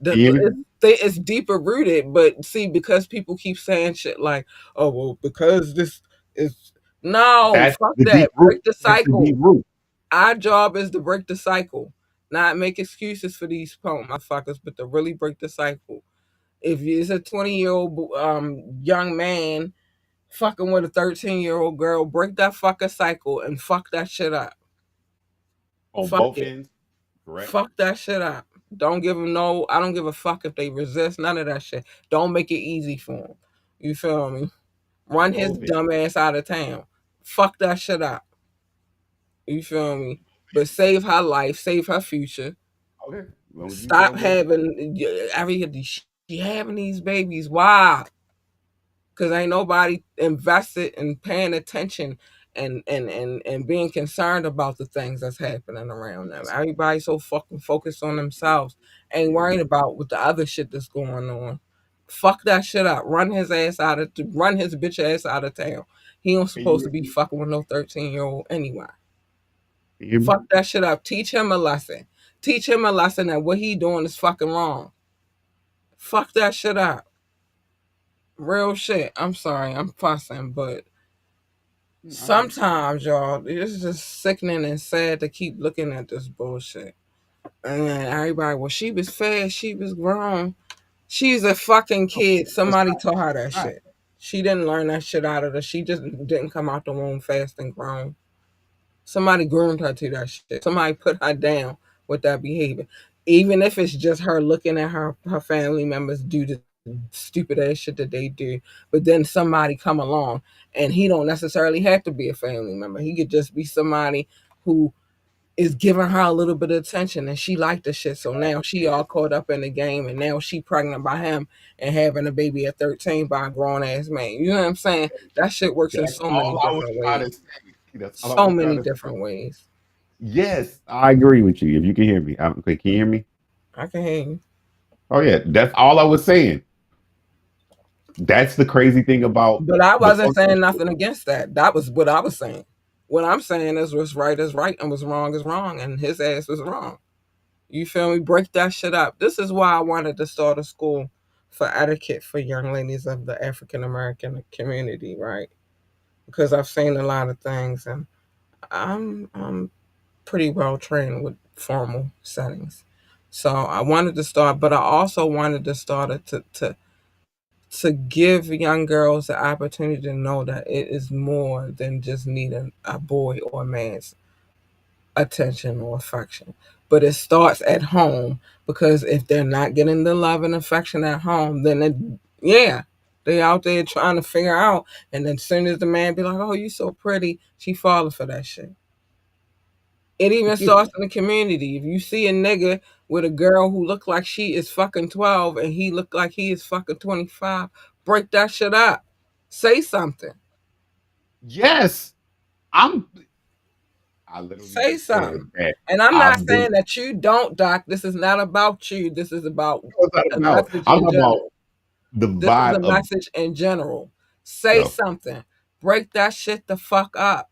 The, You, it's deeper rooted, but see, because people keep saying shit like, oh, well, because this is. No, that's fuck the deep that. root. Break the That's the deep cycle. root. Our job is to break the cycle, not make excuses for these punk motherfuckers, but to really break the cycle. If it's a 20-year-old young man fucking with a 13-year-old girl, break that fucking cycle and fuck that shit up. On Fuck both it. ends, correct? Fuck that shit up. Don't give them no. I don't give a fuck if they resist. None of that shit. Don't make it easy for them. You feel me? On Run his both ends. dumb ass out of town. Fuck that shit up. You feel me? But save her life. Save her future. Okay. As long as you say Stop on both ends. having she having these babies. Why? Because ain't nobody invested in paying attention and being concerned about the things that's happening around them. That's Everybody's so fucking focused on themselves, ain't yeah. worrying about what the other shit that's going on. Fuck that shit up. Run his bitch ass out of town. He don't Can supposed you to be fucking with no 13-year-old anyway. hear me? Fuck that shit up. Teach him a lesson. Teach him a lesson that what he doing is fucking wrong. Fuck that shit up. Real shit. I'm sorry, I'm fussing, but I get it. sometimes, y'all, it's just sickening and sad to keep looking at this bullshit. And then everybody, well, she was fast, she was grown. She's a fucking No, kid. it's Somebody not. taught her that It's not. shit. She didn't learn that shit out of her. She just didn't come out the womb fast and grown. Somebody groomed her to that shit. Somebody put her down with that behavior. Even if it's just her looking at her family members do the stupid ass shit that they do, but then somebody come along and he don't necessarily have to be a family member. He could just be somebody who is giving her a little bit of attention and she liked the shit. So now she all caught up in the game and now she pregnant by him and having a baby at 13 by a grown ass man. You know what I'm saying? That shit works in That's so many all I was different trying to ways. say. That's all I So was trying many to say. different ways. Yes, I agree with you. If you can hear me, okay, can you hear me? I can hear you. Oh yeah, that's all I was saying. That's the crazy thing about But I the wasn't functional saying school. nothing against that. That was what I was saying. What I'm saying is right and what's wrong is wrong, and his ass was wrong. You feel me? Break that shit up. This is why I wanted to start a school for etiquette for young ladies of the African American community, right? Because I've seen a lot of things, and I'm pretty well trained with formal settings. So I wanted to start, but I also wanted to start it to give young girls the opportunity to know that it is more than just needing a boy or a man's attention or affection. But it starts at home because if they're not getting the love and affection at home, then yeah, they out there trying to figure out. And then as soon as the man be like, "Oh, you so pretty," she falling for that shit. It even starts in the community. If you see a nigga with a girl who look like she is fucking 12 and he look like he is fucking 25, break that shit up. Say something. Yes, I'm. I literally Say just said something. that And I'm not I've been. saying that you don't, Doc. This is not about you. This is about What's that a about? message I'm in talking about general. the This is a vibe of message in general. Say go. something. Break that shit the fuck up.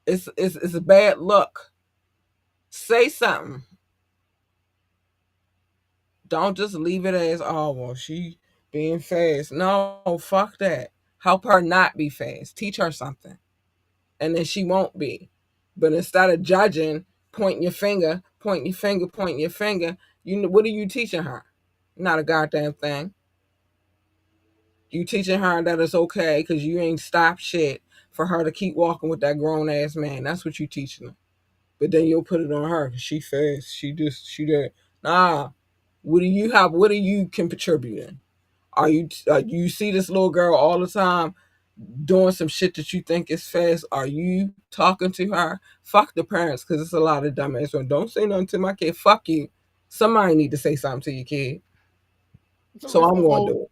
It's a bad look. Say something. Don't just leave it as, oh, well, she being fast. No, fuck that. Help her not be fast. Teach her something. And then she won't be. But instead of judging, pointing your finger, pointing your finger, pointing your finger, what are you teaching her? Not a goddamn thing. You teaching her that it's okay because you ain't stopped shit for her to keep walking with that grown ass man. That's what you teaching her. But then you'll put it on her because she fast. She that. Nah. What do you have? What are you contributing? Are you see this little girl all the time doing some shit that you think is fast? Are you talking to her? Fuck the parents, because it's a lot of dumbass ones. Don't say nothing to my kid. Fuck you. Somebody need to say something to your kid. So So it's I'm the going to whole. do it.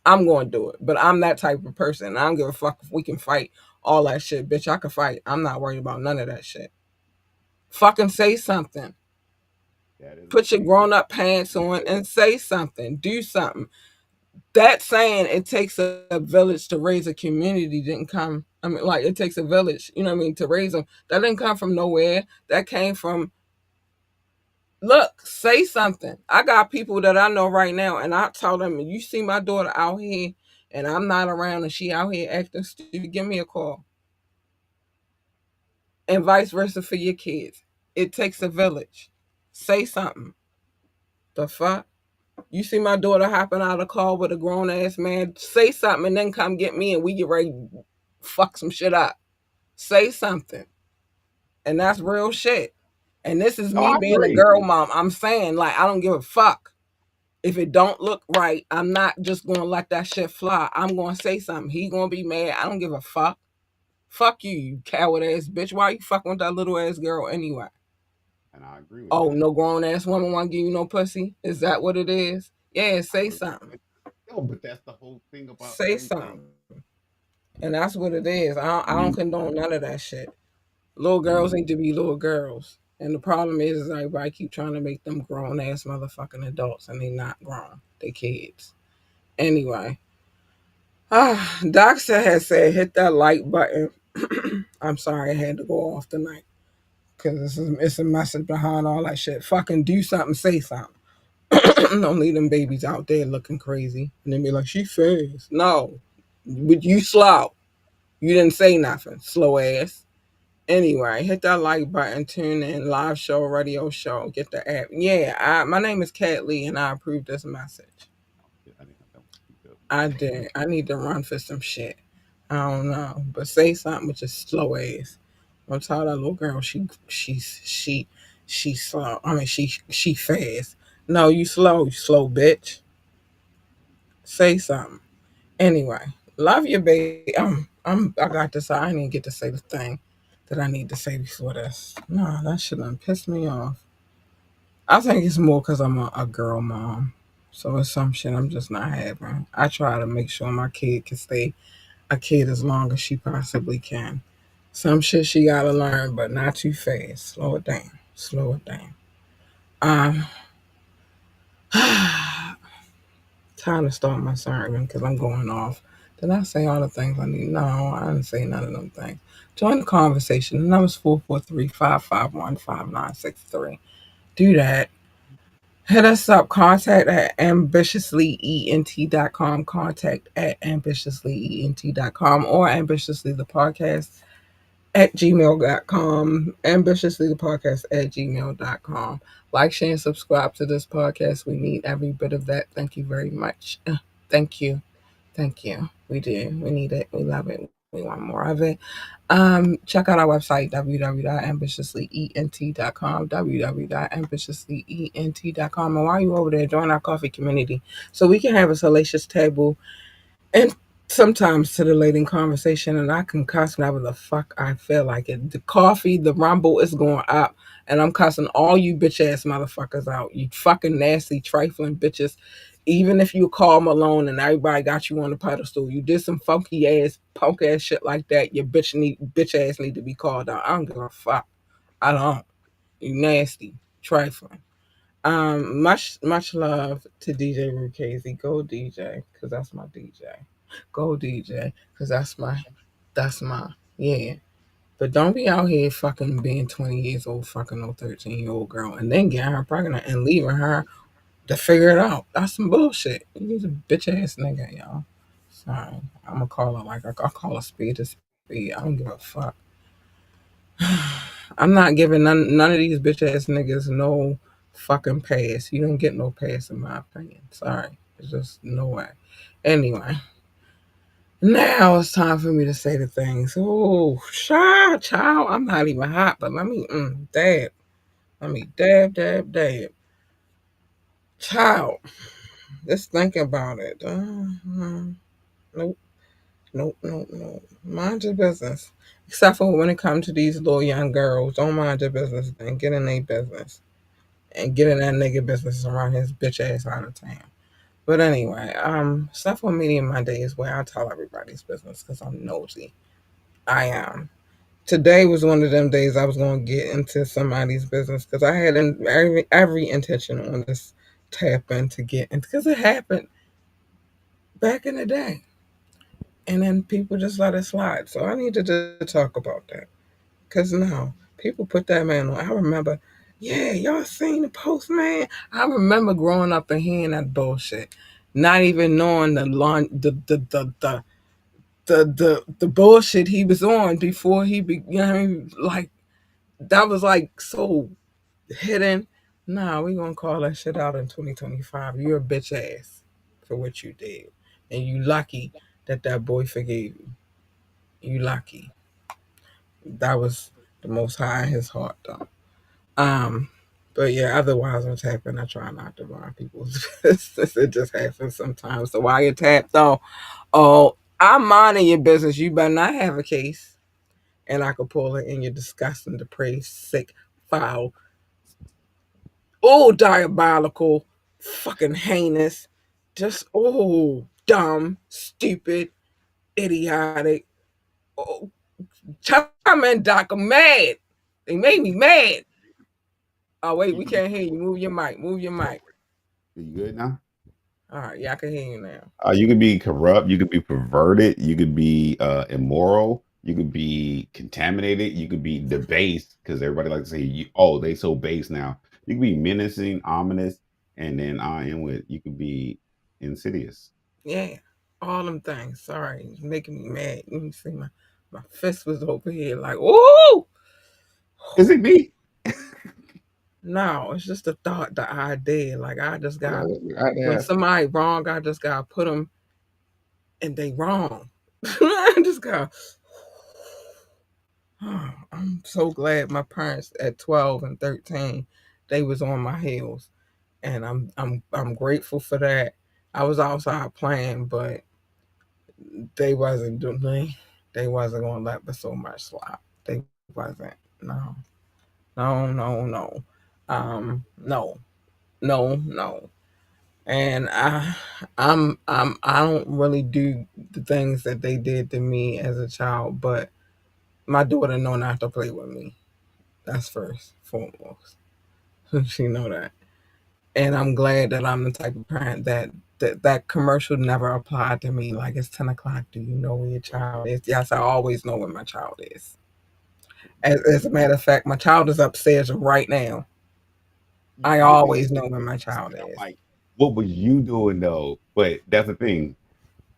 I'm going to do it. But I'm that type of person. I don't give a fuck if we can fight all that shit. Bitch, I can fight. I'm not worried about none of that shit. Fucking say something. That is a Put your thing. grown up pants on and say something. Do something. That saying it takes a village to raise a community didn't come. I mean, like it takes a village, you know what I mean, to raise them. That didn't come from nowhere. That came from look, say something. I got people that I know right now, and I tell them, you see my daughter out here, and I'm not around, and she out here acting stupid. Give me a call, and vice versa for your kids. It takes a village. Say something. The fuck. You see my daughter hopping out of the car with a grown ass man. Say something and then come get me and we get ready to fuck some shit up. Say something. And that's real shit. And this is No, me I being a agree. girl mom. I'm saying, like, I don't give a fuck. If it don't look right, I'm not just gonna let that shit fly. I'm gonna say something. He gonna be mad. I don't give a fuck. Fuck you, you coward ass bitch. Why you fucking with that little ass girl anyway? And I agree with Oh, that. no grown ass woman wanna give you no pussy? Is that what it is? Yeah, say I agree something. with that. No, but that's the whole thing about Say everything. something. And that's what it is. I don't You, condone none of that shit. Little girls you, need to be little girls. And the problem is everybody keep trying to make them grown ass motherfucking adults and they not grown. They kids. Anyway. Doc had said hit that like button. I'm sorry I had to go off tonight. Cause it's a message behind all that shit. Fucking do something, say something. Don't leave them babies out there looking crazy. And then be like, she fast. No. But you slow. You didn't say nothing, slow ass. Anyway, hit that like button, tune in, live show, radio show, get the app. Yeah, my name is Kat Lee and I approve this message. Yeah, I didn't know that was detailed. I did. I need to run for some shit. I don't know. But say something with your slow ass. I'm tired of that little girl. She slow. I mean she fast. No, you slow bitch. Say something. Anyway, love you, baby. I got this. I didn't get to say the thing that I need to say before this. Nah, that shit done pissed me off. I think it's more because I'm a girl mom. So it's some shit I'm just not having. I try to make sure my kid can stay a kid as long as she possibly can. Some shit she gotta learn, but not too fast. Slow it down. Slow it down. Um, time to start my sermon because I'm going off. Did I say all the things I need? No, I didn't say none of them things. Join the conversation. The number's 443-551-5963. Do that. Hit us up. Contact at ambitiouslyent.com. Contact at ambitiouslyent.com or ambitiously the podcast at gmail.com. Ambitiously the podcast at gmail.com. Like, share, and subscribe to this podcast. We need every bit of that. Thank you very much. Thank you. Thank you. We do. We need it. We love it. We want more of it. Check out our website, www.ambitiouslyent.com, www.ambitiouslyent.com. And while you're over there, join our coffee community so we can have a salacious table and sometimes titillating conversation, and I can cuss whenever the fuck I feel like it. The coffee, the rumble is going up, and I'm cussing all you bitch ass motherfuckers out. You fucking nasty, trifling bitches. Even if you call Malone and everybody got you on the pedestal, you did some funky ass, punk ass shit like that. Your bitch ass need to be called out. I don't give a fuck. I don't. You nasty, trifling. Much love to DJ Rukazy. Go DJ, cause that's my DJ. Go DJ, cause that's my yeah. But don't be out here fucking being 20 years old, fucking no 13-year-old girl, and then getting her pregnant and leaving her to figure it out. That's some bullshit. He's a bitch ass nigga, y'all. Sorry, I'm gonna call it like I'll call a speed to speed. I don't give a fuck. I'm not giving none of these bitch ass niggas no fucking pass. You don't get no pass in my opinion. Sorry. It's just no way. Anyway, now it's time for me to say the things. Oh, child. I'm not even hot, but let me dab. Let me dab. Child, just think about it. Nope, nope. Mind your business. Except for when it comes to these little young girls. Don't mind your business then. Get in their business. And get in that nigga business around his bitch ass out of town. But anyway, stuff on media Monday is where I tell everybody's business because I'm nosy. I am. Today was one of them days I was going to get into somebody's business because I had every intention on this tap in to get in because it happened back in the day. And then people just let it slide. So I need to talk about that. Because now, people put that man on. I remember, yeah, y'all seen the postman? I remember growing up and hearing that bullshit. Not even knowing the bullshit he was on before you know what I mean? Like, that was like so hidden. Nah, we gonna call that shit out in 2025. You're a bitch ass for what you did. And you lucky that that boy forgave you. You lucky. That was the most high in his heart, though. Um, but yeah, otherwise, what's happened, I try not to run people's business. It just happens sometimes. So while you're tapped on, oh, I'm minding your business. You better not have a case. And I could pull it in your disgusting, depraved, sick, foul, oh, diabolical, fucking heinous, just, oh, dumb, stupid, idiotic. Oh, chime in, Doc. I'm mad. They made me mad. Oh, wait, we can't hear you. Move your mic. Move your mic. Are you good now? All right, yeah, I can hear you now. You could be corrupt, you could be perverted, you could be immoral, you could be contaminated, you could be debased because everybody likes to say, "Oh, they so base now." You could be menacing, ominous. And then I am with you could be insidious. Yeah, all them things. Sorry, it's making me mad. Let me see my fist was over here like, oh Is it me? no, it's just the thought, the idea. Like I just got I when ask. somebody wrong, I just gotta put them and they wrong. I just got. Oh, I'm so glad my parents at 12 and 13, they was on my heels, and I'm grateful for that. I was outside playing, but they wasn't doing they wasn't gonna let but so much slop. They wasn't. No, no. No, no. And I don't really do the things that they did to me as a child, but my daughter know not to play with me. That's first foremost. She know that, and I'm glad that I'm the type of parent that commercial never applied to me. Like it's 10 o'clock. Do you know where your child is? Yes, I always know where my child is. As a matter of fact, my child is upstairs right now. I I see always you. know where my I'm child is. like, what was you doing though? But that's the thing.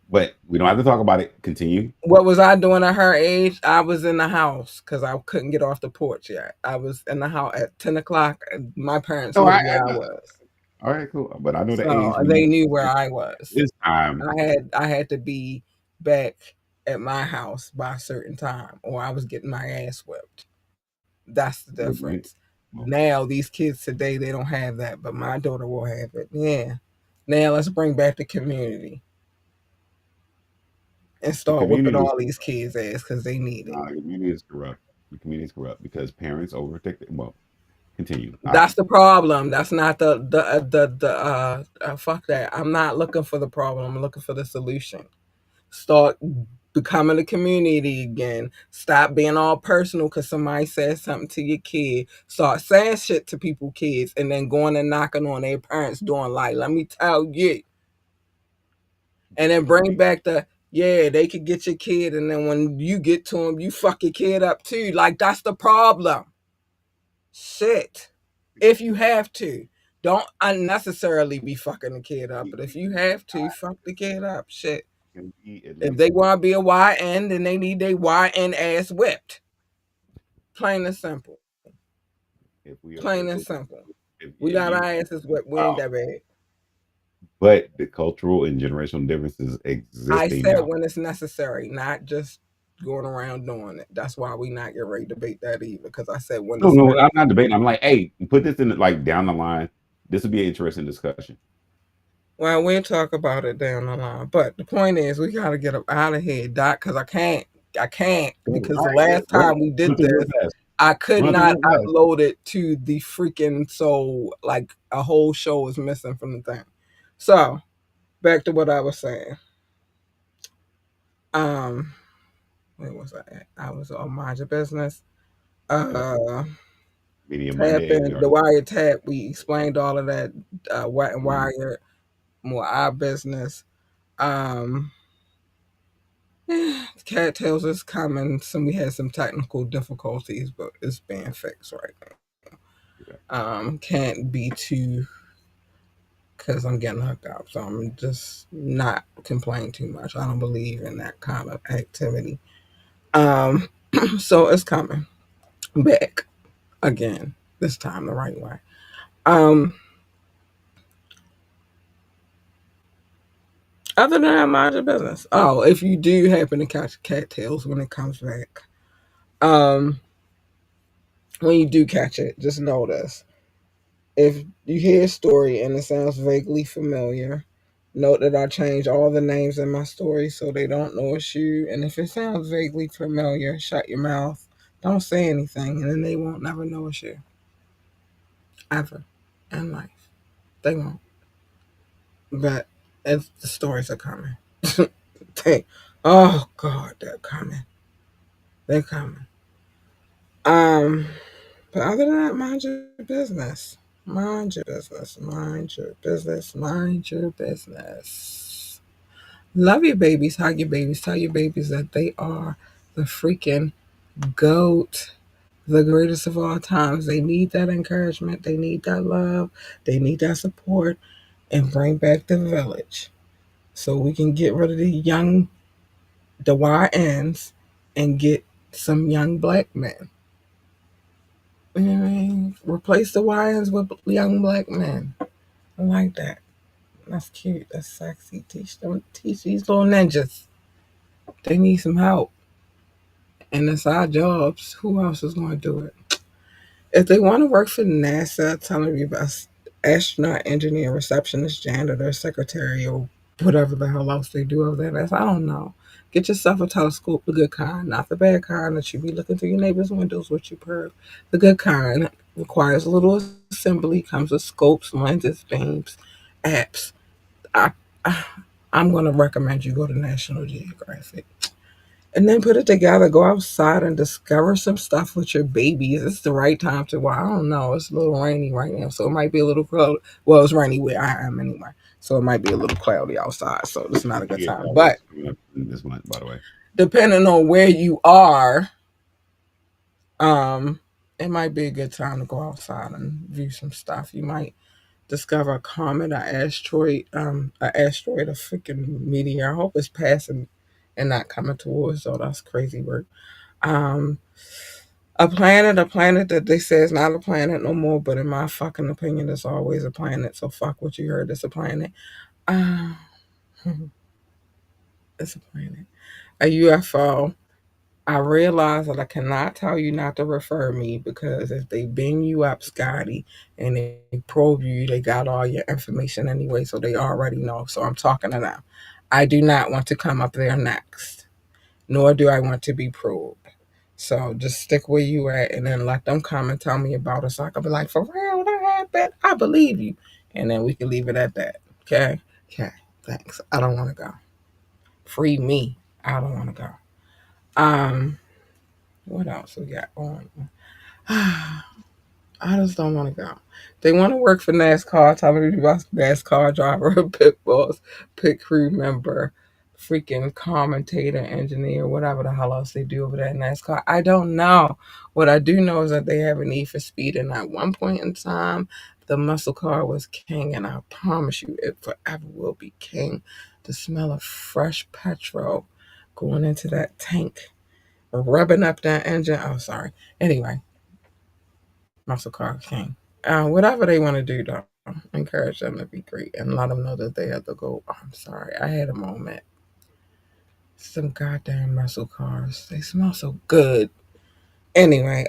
But we don't have to talk about it. Continue. What was I doing at her age? I was in the house because I couldn't get off the porch yet. I was in the house at 10 o'clock. My parents No, knew I where I know. was, All right, cool. But I know the so age when they you knew where I was. this time. I had to be back at my house by a certain time, or I was getting my ass whipped. That's the Well, difference. Now these kids today they don't have that, but my daughter will have it. Yeah. Now let's bring back the community and the start whipping community is all these kids' ass because they need it. nah, the community is corrupt. The community is corrupt because parents overprotect it. Well, continue. That's the problem. That's not the fuck that. I'm not looking for the problem. I'm looking for the solution. Start becoming a community again. Stop being all personal because somebody says something to your kid. Start saying shit to people, kids, and then going and knocking on their parents' door and like, let me tell you. And then But bring we back the yeah, they could get your kid, and then when you get to them, you fuck your kid up too. Like that's the problem. Shit. If you have to. Don't unnecessarily be fucking the kid up. But if you have to, fuck the kid up. Shit. can we at If least they want to be a YN, then they need their YN ass whipped. Plain and simple. if we are Plain and able simple. We if got you our asses whipped. We ain't wow. that bad. But the cultural and generational differences I existing said now. when it's necessary, not just going around doing it. That's why we not get ready to debate that either. Because I said when No, it's no, I'm not necessary. debating. I'm like, hey, put this in like down the line. This would be an interesting discussion. Well, we'll talk about it down the line. But the point is, we got to get up out of here, Doc, because I can't, All because the right, last time we did run through real this, fast. I could Run through not real fast. upload it to the freaking so like a whole show was missing from the thing. So back to what I was saying. Um, where was I at? I was on Mind Your Business. Yep. Uh, Media Tap Monday. We in the already wire tap. We explained all of that. Wet and mhm. wire, more our business. Um, Cattails is coming. Some we had some technical difficulties, but it's being fixed right now. Okay. Can't be too because I'm getting hooked up, so I'm just not complaining too much. I don't believe in that kind of activity. Um, so it's coming back again. This time the right way. Um, Other than that, mind your business. Oh, if you do happen to catch cattails when it comes back, um, when you do catch it, just know this. If you hear a story and it sounds vaguely familiar, note that I changed all the names in my story so they don't know it's you. And if it sounds vaguely familiar, shut your mouth. Don't say anything, and then they won't never know it's you. Ever in life. They won't. But the stories are coming. they, oh, God, they're coming. They're coming. Um, but other than that, mind your business. Mind your business. Mind your business. Mind your business. Love your babies. Hug your babies. Tell your babies that they are the freaking goat. the greatest of all times. They need that encouragement. They need that love. They need that support, and bring back the village so we can get rid of the YNs, and get some young black men. You know what I mean? Replace the YNs with young black men. I like that. That's cute. That's sexy. Teach these little ninjas. They need some help. And it's our jobs. Who else is going to do it? If they want to work for NASA, telling me about astronaut, engineer, receptionist, janitor, secretary, or whatever the hell else they do over there, I don't know. Get yourself a telescope, the good kind, not the bad kind that you be looking through your neighbor's windows with your perv. The good kind requires a little assembly, comes with scopes, lenses, beams, apps. I, I'm going to recommend you go to National Geographic. And then put it together. Go outside and discover some stuff with your babies. It's the right time to. Well, I don't know. It's a little rainy right now, so it might be a little cloudy. Well, it's rainy where I am anyway, so it might be a little cloudy outside. So it's not a good Yeah, time. that But was coming up this month, by the way. depending on where you are, um, it might be a good time to go outside and view some stuff. You might discover a comet, an asteroid, a freaking meteor. I hope it's passing and not coming towards. So that's crazy work. Um, a planet that they say is not a planet no more, but in my fucking opinion, it's always a planet. So fuck what you heard. It's a planet. Uh, it's a planet. A UFO. I realize that I cannot tell you not to refer me, because if they bing you up, Scotty, and they probe you, they got all your information anyway, so they already know. So I'm talking to them. I do not want to come up there next, nor do I want to be probed. So just stick where you at, and then let them come and tell me about it. So I can be like, for real, that happened? I believe you. And then we can leave it at that. Okay? Okay. Thanks. I don't want to go. Free me. I don't want to go. What else we got on? I just don't want to go. They want to work for NASCAR, telling me about NASCAR driver, pit boss, pit crew member, freaking commentator, engineer, whatever the hell else they do over there in NASCAR. I don't know. What I do know is that they have a need for speed, and at one point in time, the muscle car was king, and I promise you, it forever will be king. The smell of fresh petrol going into that tank, rubbing up that engine. Oh, sorry. Anyway, muscle car king. Whatever they want to do, though, encourage them to be great and let them know that they have to go. Oh, I'm sorry, I had a moment. Some goddamn muscle cars. They smell so good. Anyway,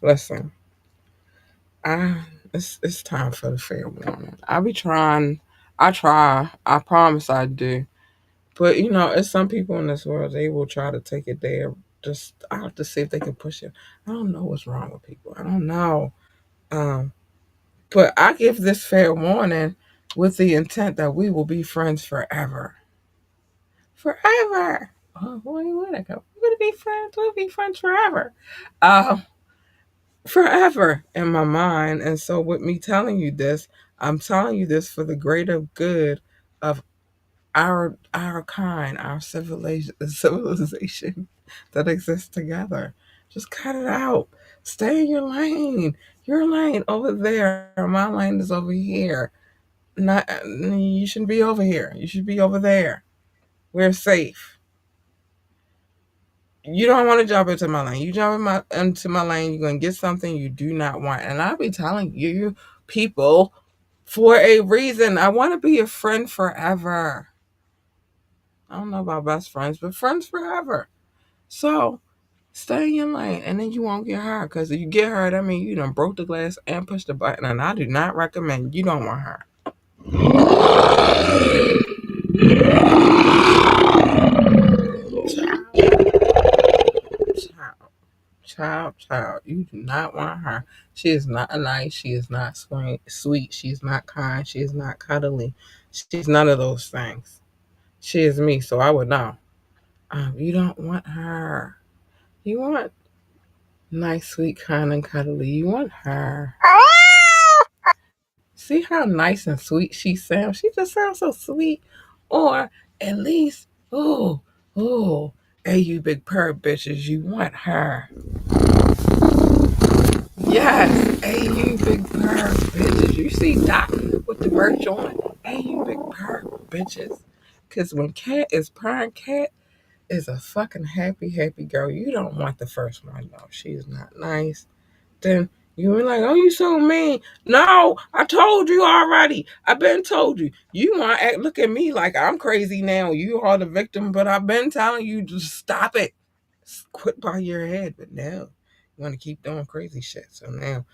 listen, it's time for the fair warning. I be trying. I try. I promise I do. But it's some people in this world, they will try to take it there. Just I have to see if they can push it. I don't know what's wrong with people. I don't know. Um, But I give this fair warning with the intent that we will be friends forever. Forever. Oh, boy, where'd I go? We're going to be friends. We'll be friends forever. Uh, Forever in my mind. And so, with me telling you this, I'm telling you this for the greater good of our kind, our civilization that exists together. Just cut it out. Stay in your lane. Your lane over there. My lane is over here. Not you shouldn't be over here. You should be over there. We're safe. You don't want to jump into my lane. You jump into my lane, you're gonna get something you do not want. And I'll be telling you people for a reason. I want to be a friend forever. I don't know about best friends, but friends forever. So stay in your lane, and then you won't get hurt. Because if you get hurt, I mean you done broke the glass and pushed the button. And I do not recommend. You don't want her. Child. Child, you do not want her. She is not nice. She is not sweet. She is not kind. She is not cuddly. She's none of those things. She is me, so I would know. You don't want her. You want nice, sweet, kind, and cuddly. You want her. See how nice and sweet she sounds? She just sounds so sweet. Or at least, oh, Hey, you big purr bitches, you want her. Yes, hey, you big purr bitches. You see Doc with the merch on. Hey, you big purr bitches. Because when Cat is purring, Cat is a fucking happy, happy girl. You don't want the first one. No, she's not nice. Then you were like, oh, you so mean. No, I told you already. I've been told you. You want to act, look at me like I'm crazy now. You are the victim, but I've been telling you to stop it. Quit by your head. But now you want to keep doing crazy shit. So now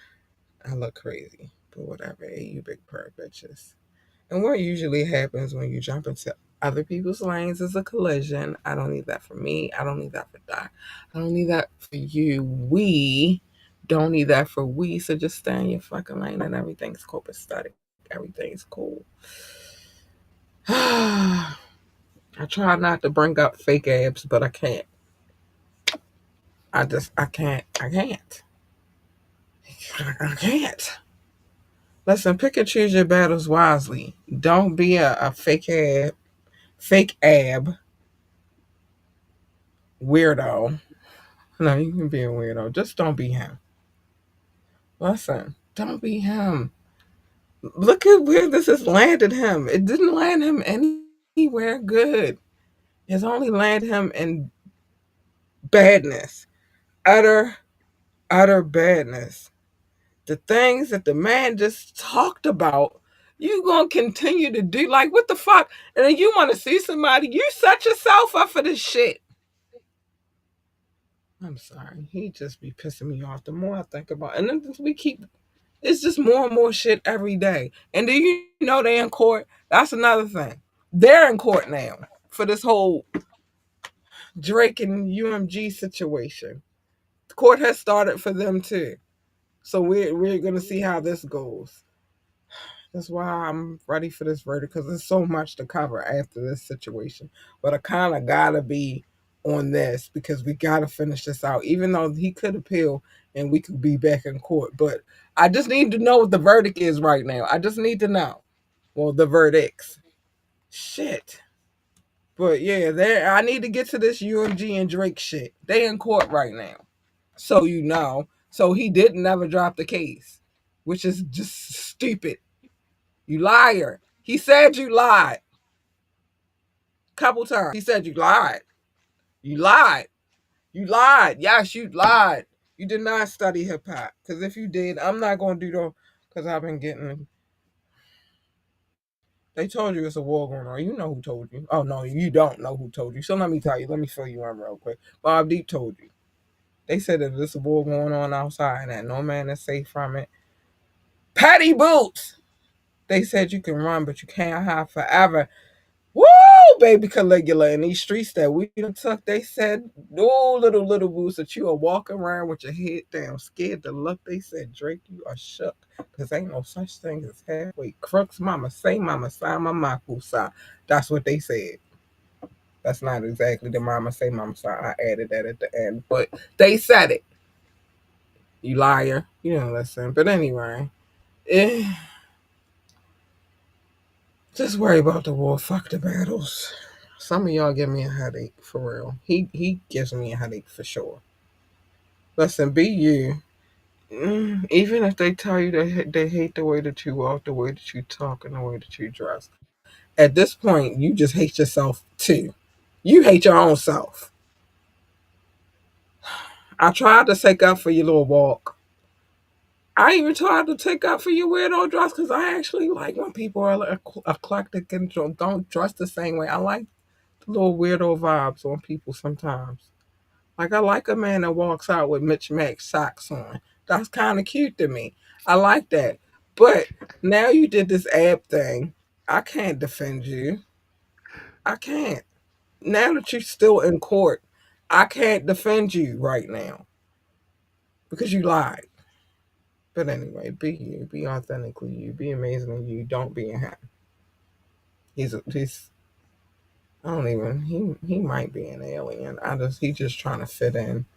I look crazy. But whatever. Hey, you big purr bitches. And what usually happens when you jump into other people's lanes is a collision. I don't need that for me. I don't need that for Doc. I don't need that for you. We don't need that for we. So just stay in your fucking lane and everything's copacetic. Everything's cool. I try not to bring up fake abs, but I can't. I can't. I can't. I can't. Listen, pick and choose your battles wisely. Don't be a fake ab weirdo. No, you can be a weirdo. Just don't be him. Listen, don't be him. Look at where this has landed him. It didn't land him anywhere good. It's only landed him in badness. Utter, utter badness. The things that the man just talked about, you gonna continue to do. Like, what the fuck? And then you want to see somebody, you set yourself up for this shit. I'm sorry. He just be pissing me off the more I think about it. And then we keep it's just more and more shit every day. And do you know they in court? That's another thing. They're in court now for this whole Drake and UMG situation. The court has started for them too. So we're gonna see how this goes. That's why I'm ready for this verdict because there's so much to cover after this situation. But I kind of gotta be on this because we gotta finish this out. Even though he could appeal and we could be back in court, but I just need to know what the verdict is right now. I just need to know. Well, the verdicts. Shit. But yeah, there. I need to get to this UMG and Drake shit. They in court right now, so you know. So he didn't never drop the case, which is just stupid. You liar. He said you lied. Couple times. He said you lied. You lied. You lied. Yes, you lied. You did not study hip hop. Because if you did, I'm not going to do the. Because I've been getting. They told you it's a war going on. You know who told you. Oh, no, you don't know who told you. So let me tell you. Let me fill you in real quick. Bob Deep told you. They said that there's a war going on outside and that no man is safe from it. Patty Boots! They said you can run, but you can't hide forever. Woo, baby Caligula, in these streets that we done took, they said, no little boots that you are walking around with your head down, scared to look. They said, Drake, you are shook, because ain't no such thing as halfway crooks. Mama say, mama sign, mama kusa. That's what they said. That's not exactly the mama say, mama sign. I added that at the end, but they said it. You liar. You don't listen. But anyway, eh, just worry about the war. Fuck the battles. Some of y'all give me a headache for real. He gives me a headache for sure. Listen, be you. Even if they tell you they hate the way that you walk, the way that you talk, and the way that you dress. At this point, you just hate yourself too. You hate your own self. I tried to take up for your little walk. I even tried to take up for your weirdo dress because I actually like when people are eclectic and don't dress the same way. I like the little weirdo vibes on people sometimes. Like I like a man that walks out with Mitch Mac socks on. That's kind of cute to me. I like that. But now you did this ab thing. I can't defend you. I can't. Now that you're still in court, I can't defend you right now because you lied. But anyway, be you. Be authentically you. Be amazingly you. Don't be a him. He's I don't even he might be an alien. He's just trying to fit in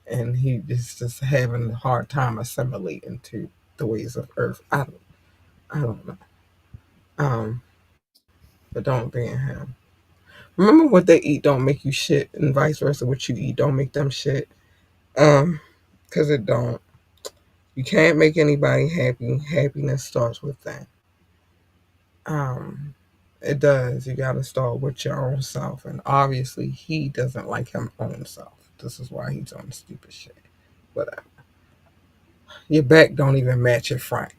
and he is just having a hard time assimilating to the ways of Earth. I don't know. But don't be in him. Remember, what they eat don't make you shit, and vice versa. What you eat don't make them shit. Um, cause it don't. You can't make anybody happy. Happiness starts with that. Um, it does. You gotta start with your own self, and obviously he doesn't like his own self. This is why he's on stupid shit. Whatever. Your back don't even match your front.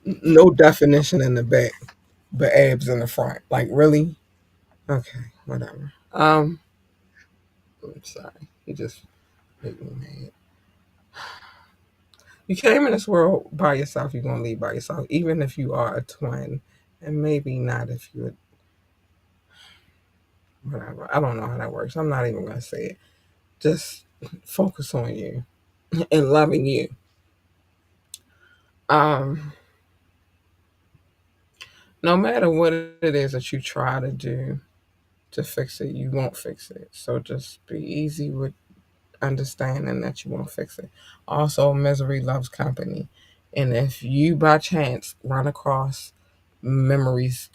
No definition in the back, but abs in the front. Like really? Okay, whatever. I'm sorry. He just made me mad. You came in this world by yourself. You're gonna leave by yourself, even if you are a twin, and maybe not if you're whatever. I don't know how that works. I'm not even gonna say it. Just focus on you and loving you. Um, no matter what it is that you try to do to fix it, you won't fix it. So just be easy with understanding that you won't fix it. Also, misery loves company. And if you by chance run across misery's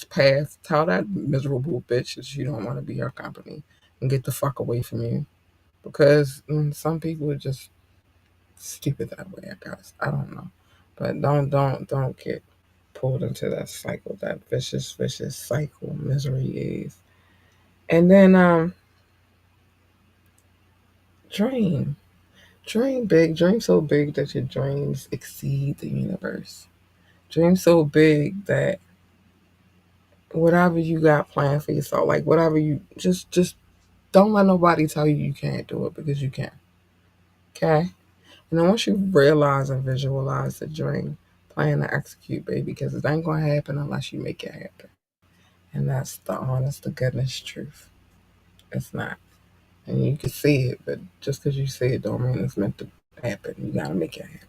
path, tell that miserable bitch that you don't want to be her company and get the fuck away from you. Because some people are just stupid that way, I guess. I don't know. But don't get pulled into that cycle, that vicious cycle misery is. And then dream. Dream big. Dream so big that your dreams exceed the universe. Dream so big that whatever you got planned for yourself, like whatever you just don't let nobody tell you you can't do it because you can. Okay? And then once you realize and visualize the dream, plan to execute, baby, because it ain't gonna happen unless you make it happen. And that's the honest to goodness truth. It's not. And you can see it, but just because you see it don't mean it's meant to happen. You gotta make it happen.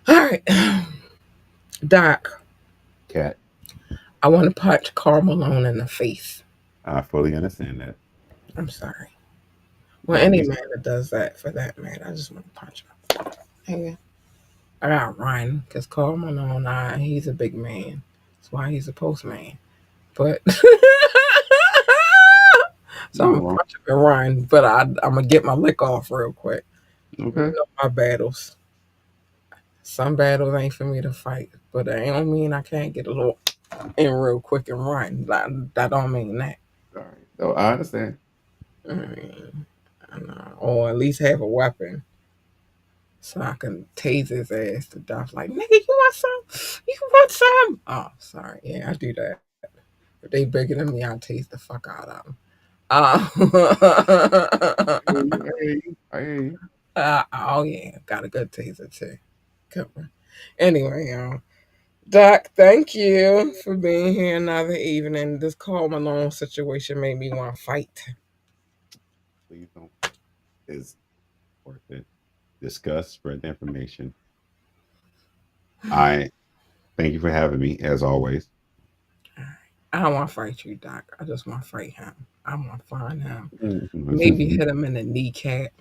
All right. Doc, Cat. I want to punch Carl Malone in the face. I fully understand that. I'm sorry. Well, Well, any we man that does that, for that man, I just want to punch him. Hey, I got Ryan because Carl Malone, he's a big man. That's why he's a postman. But so I'm no gonna wrong. punch him and run, but I'm gonna get my lick off real quick. You Okay. know my battles. Some battles ain't for me to fight, but that don't mean I can't get a little in real quick and run. That don't mean that. All right. So I understand. I mean, or at least have a weapon so I can tase his ass to death. Like, nigga, you want some? You want some? Oh, sorry. Yeah, I do that. If they bigger than me, I taste the fuck out of them. I hear you. I hear you. I hear you. Oh yeah, got a good taser too. Come on. Anyway, y'all. Doc, thank you for being here another evening. This Carl Malone situation made me want to fight. Please don't fight. It's worth it. Discuss, spread the information. I thank you for having me, as always. I don't want to fight you, Doc. I just want to fight him. I want to find him. Maybe hit him in the kneecap.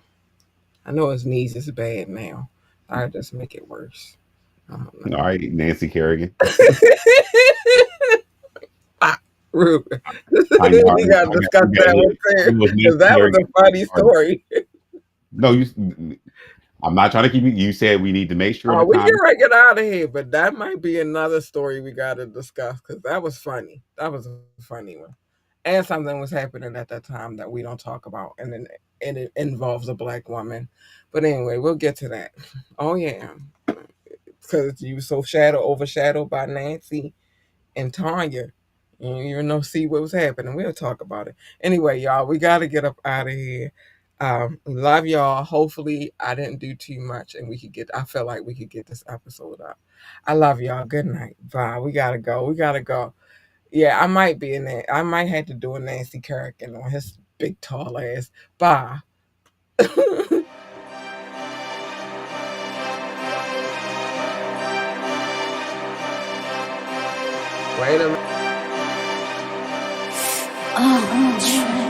I know his knees is bad now. I just make it worse. I don't All know. right, Nancy Kerrigan. Ah, Ruben. I know. We gotta I got. discuss We got to that hit one it. too, It was because Nancy that was Kerrigan. a funny story. No, you. I'm not trying to keep you. You said we need to make sure the We can time. get out of here, but that might be another story we gotta discuss because that was funny. That was a funny one, and something was happening at that time that we don't talk about, and it involves a black woman. But anyway, we'll get to that. Oh yeah, because you were so overshadowed by Nancy and Tanya. You know, see what was happening. We'll talk about it. Anyway, y'all, we got to get up out of here. We love y'all. Hopefully, I didn't do too much and I feel like we could get this episode up. I love y'all. Good night. Bye. We got to go. We got to go. Yeah, I might be in there. I might have to do a Nancy Kerrigan on his big tall ass. Bye. Wait a minute. Oh,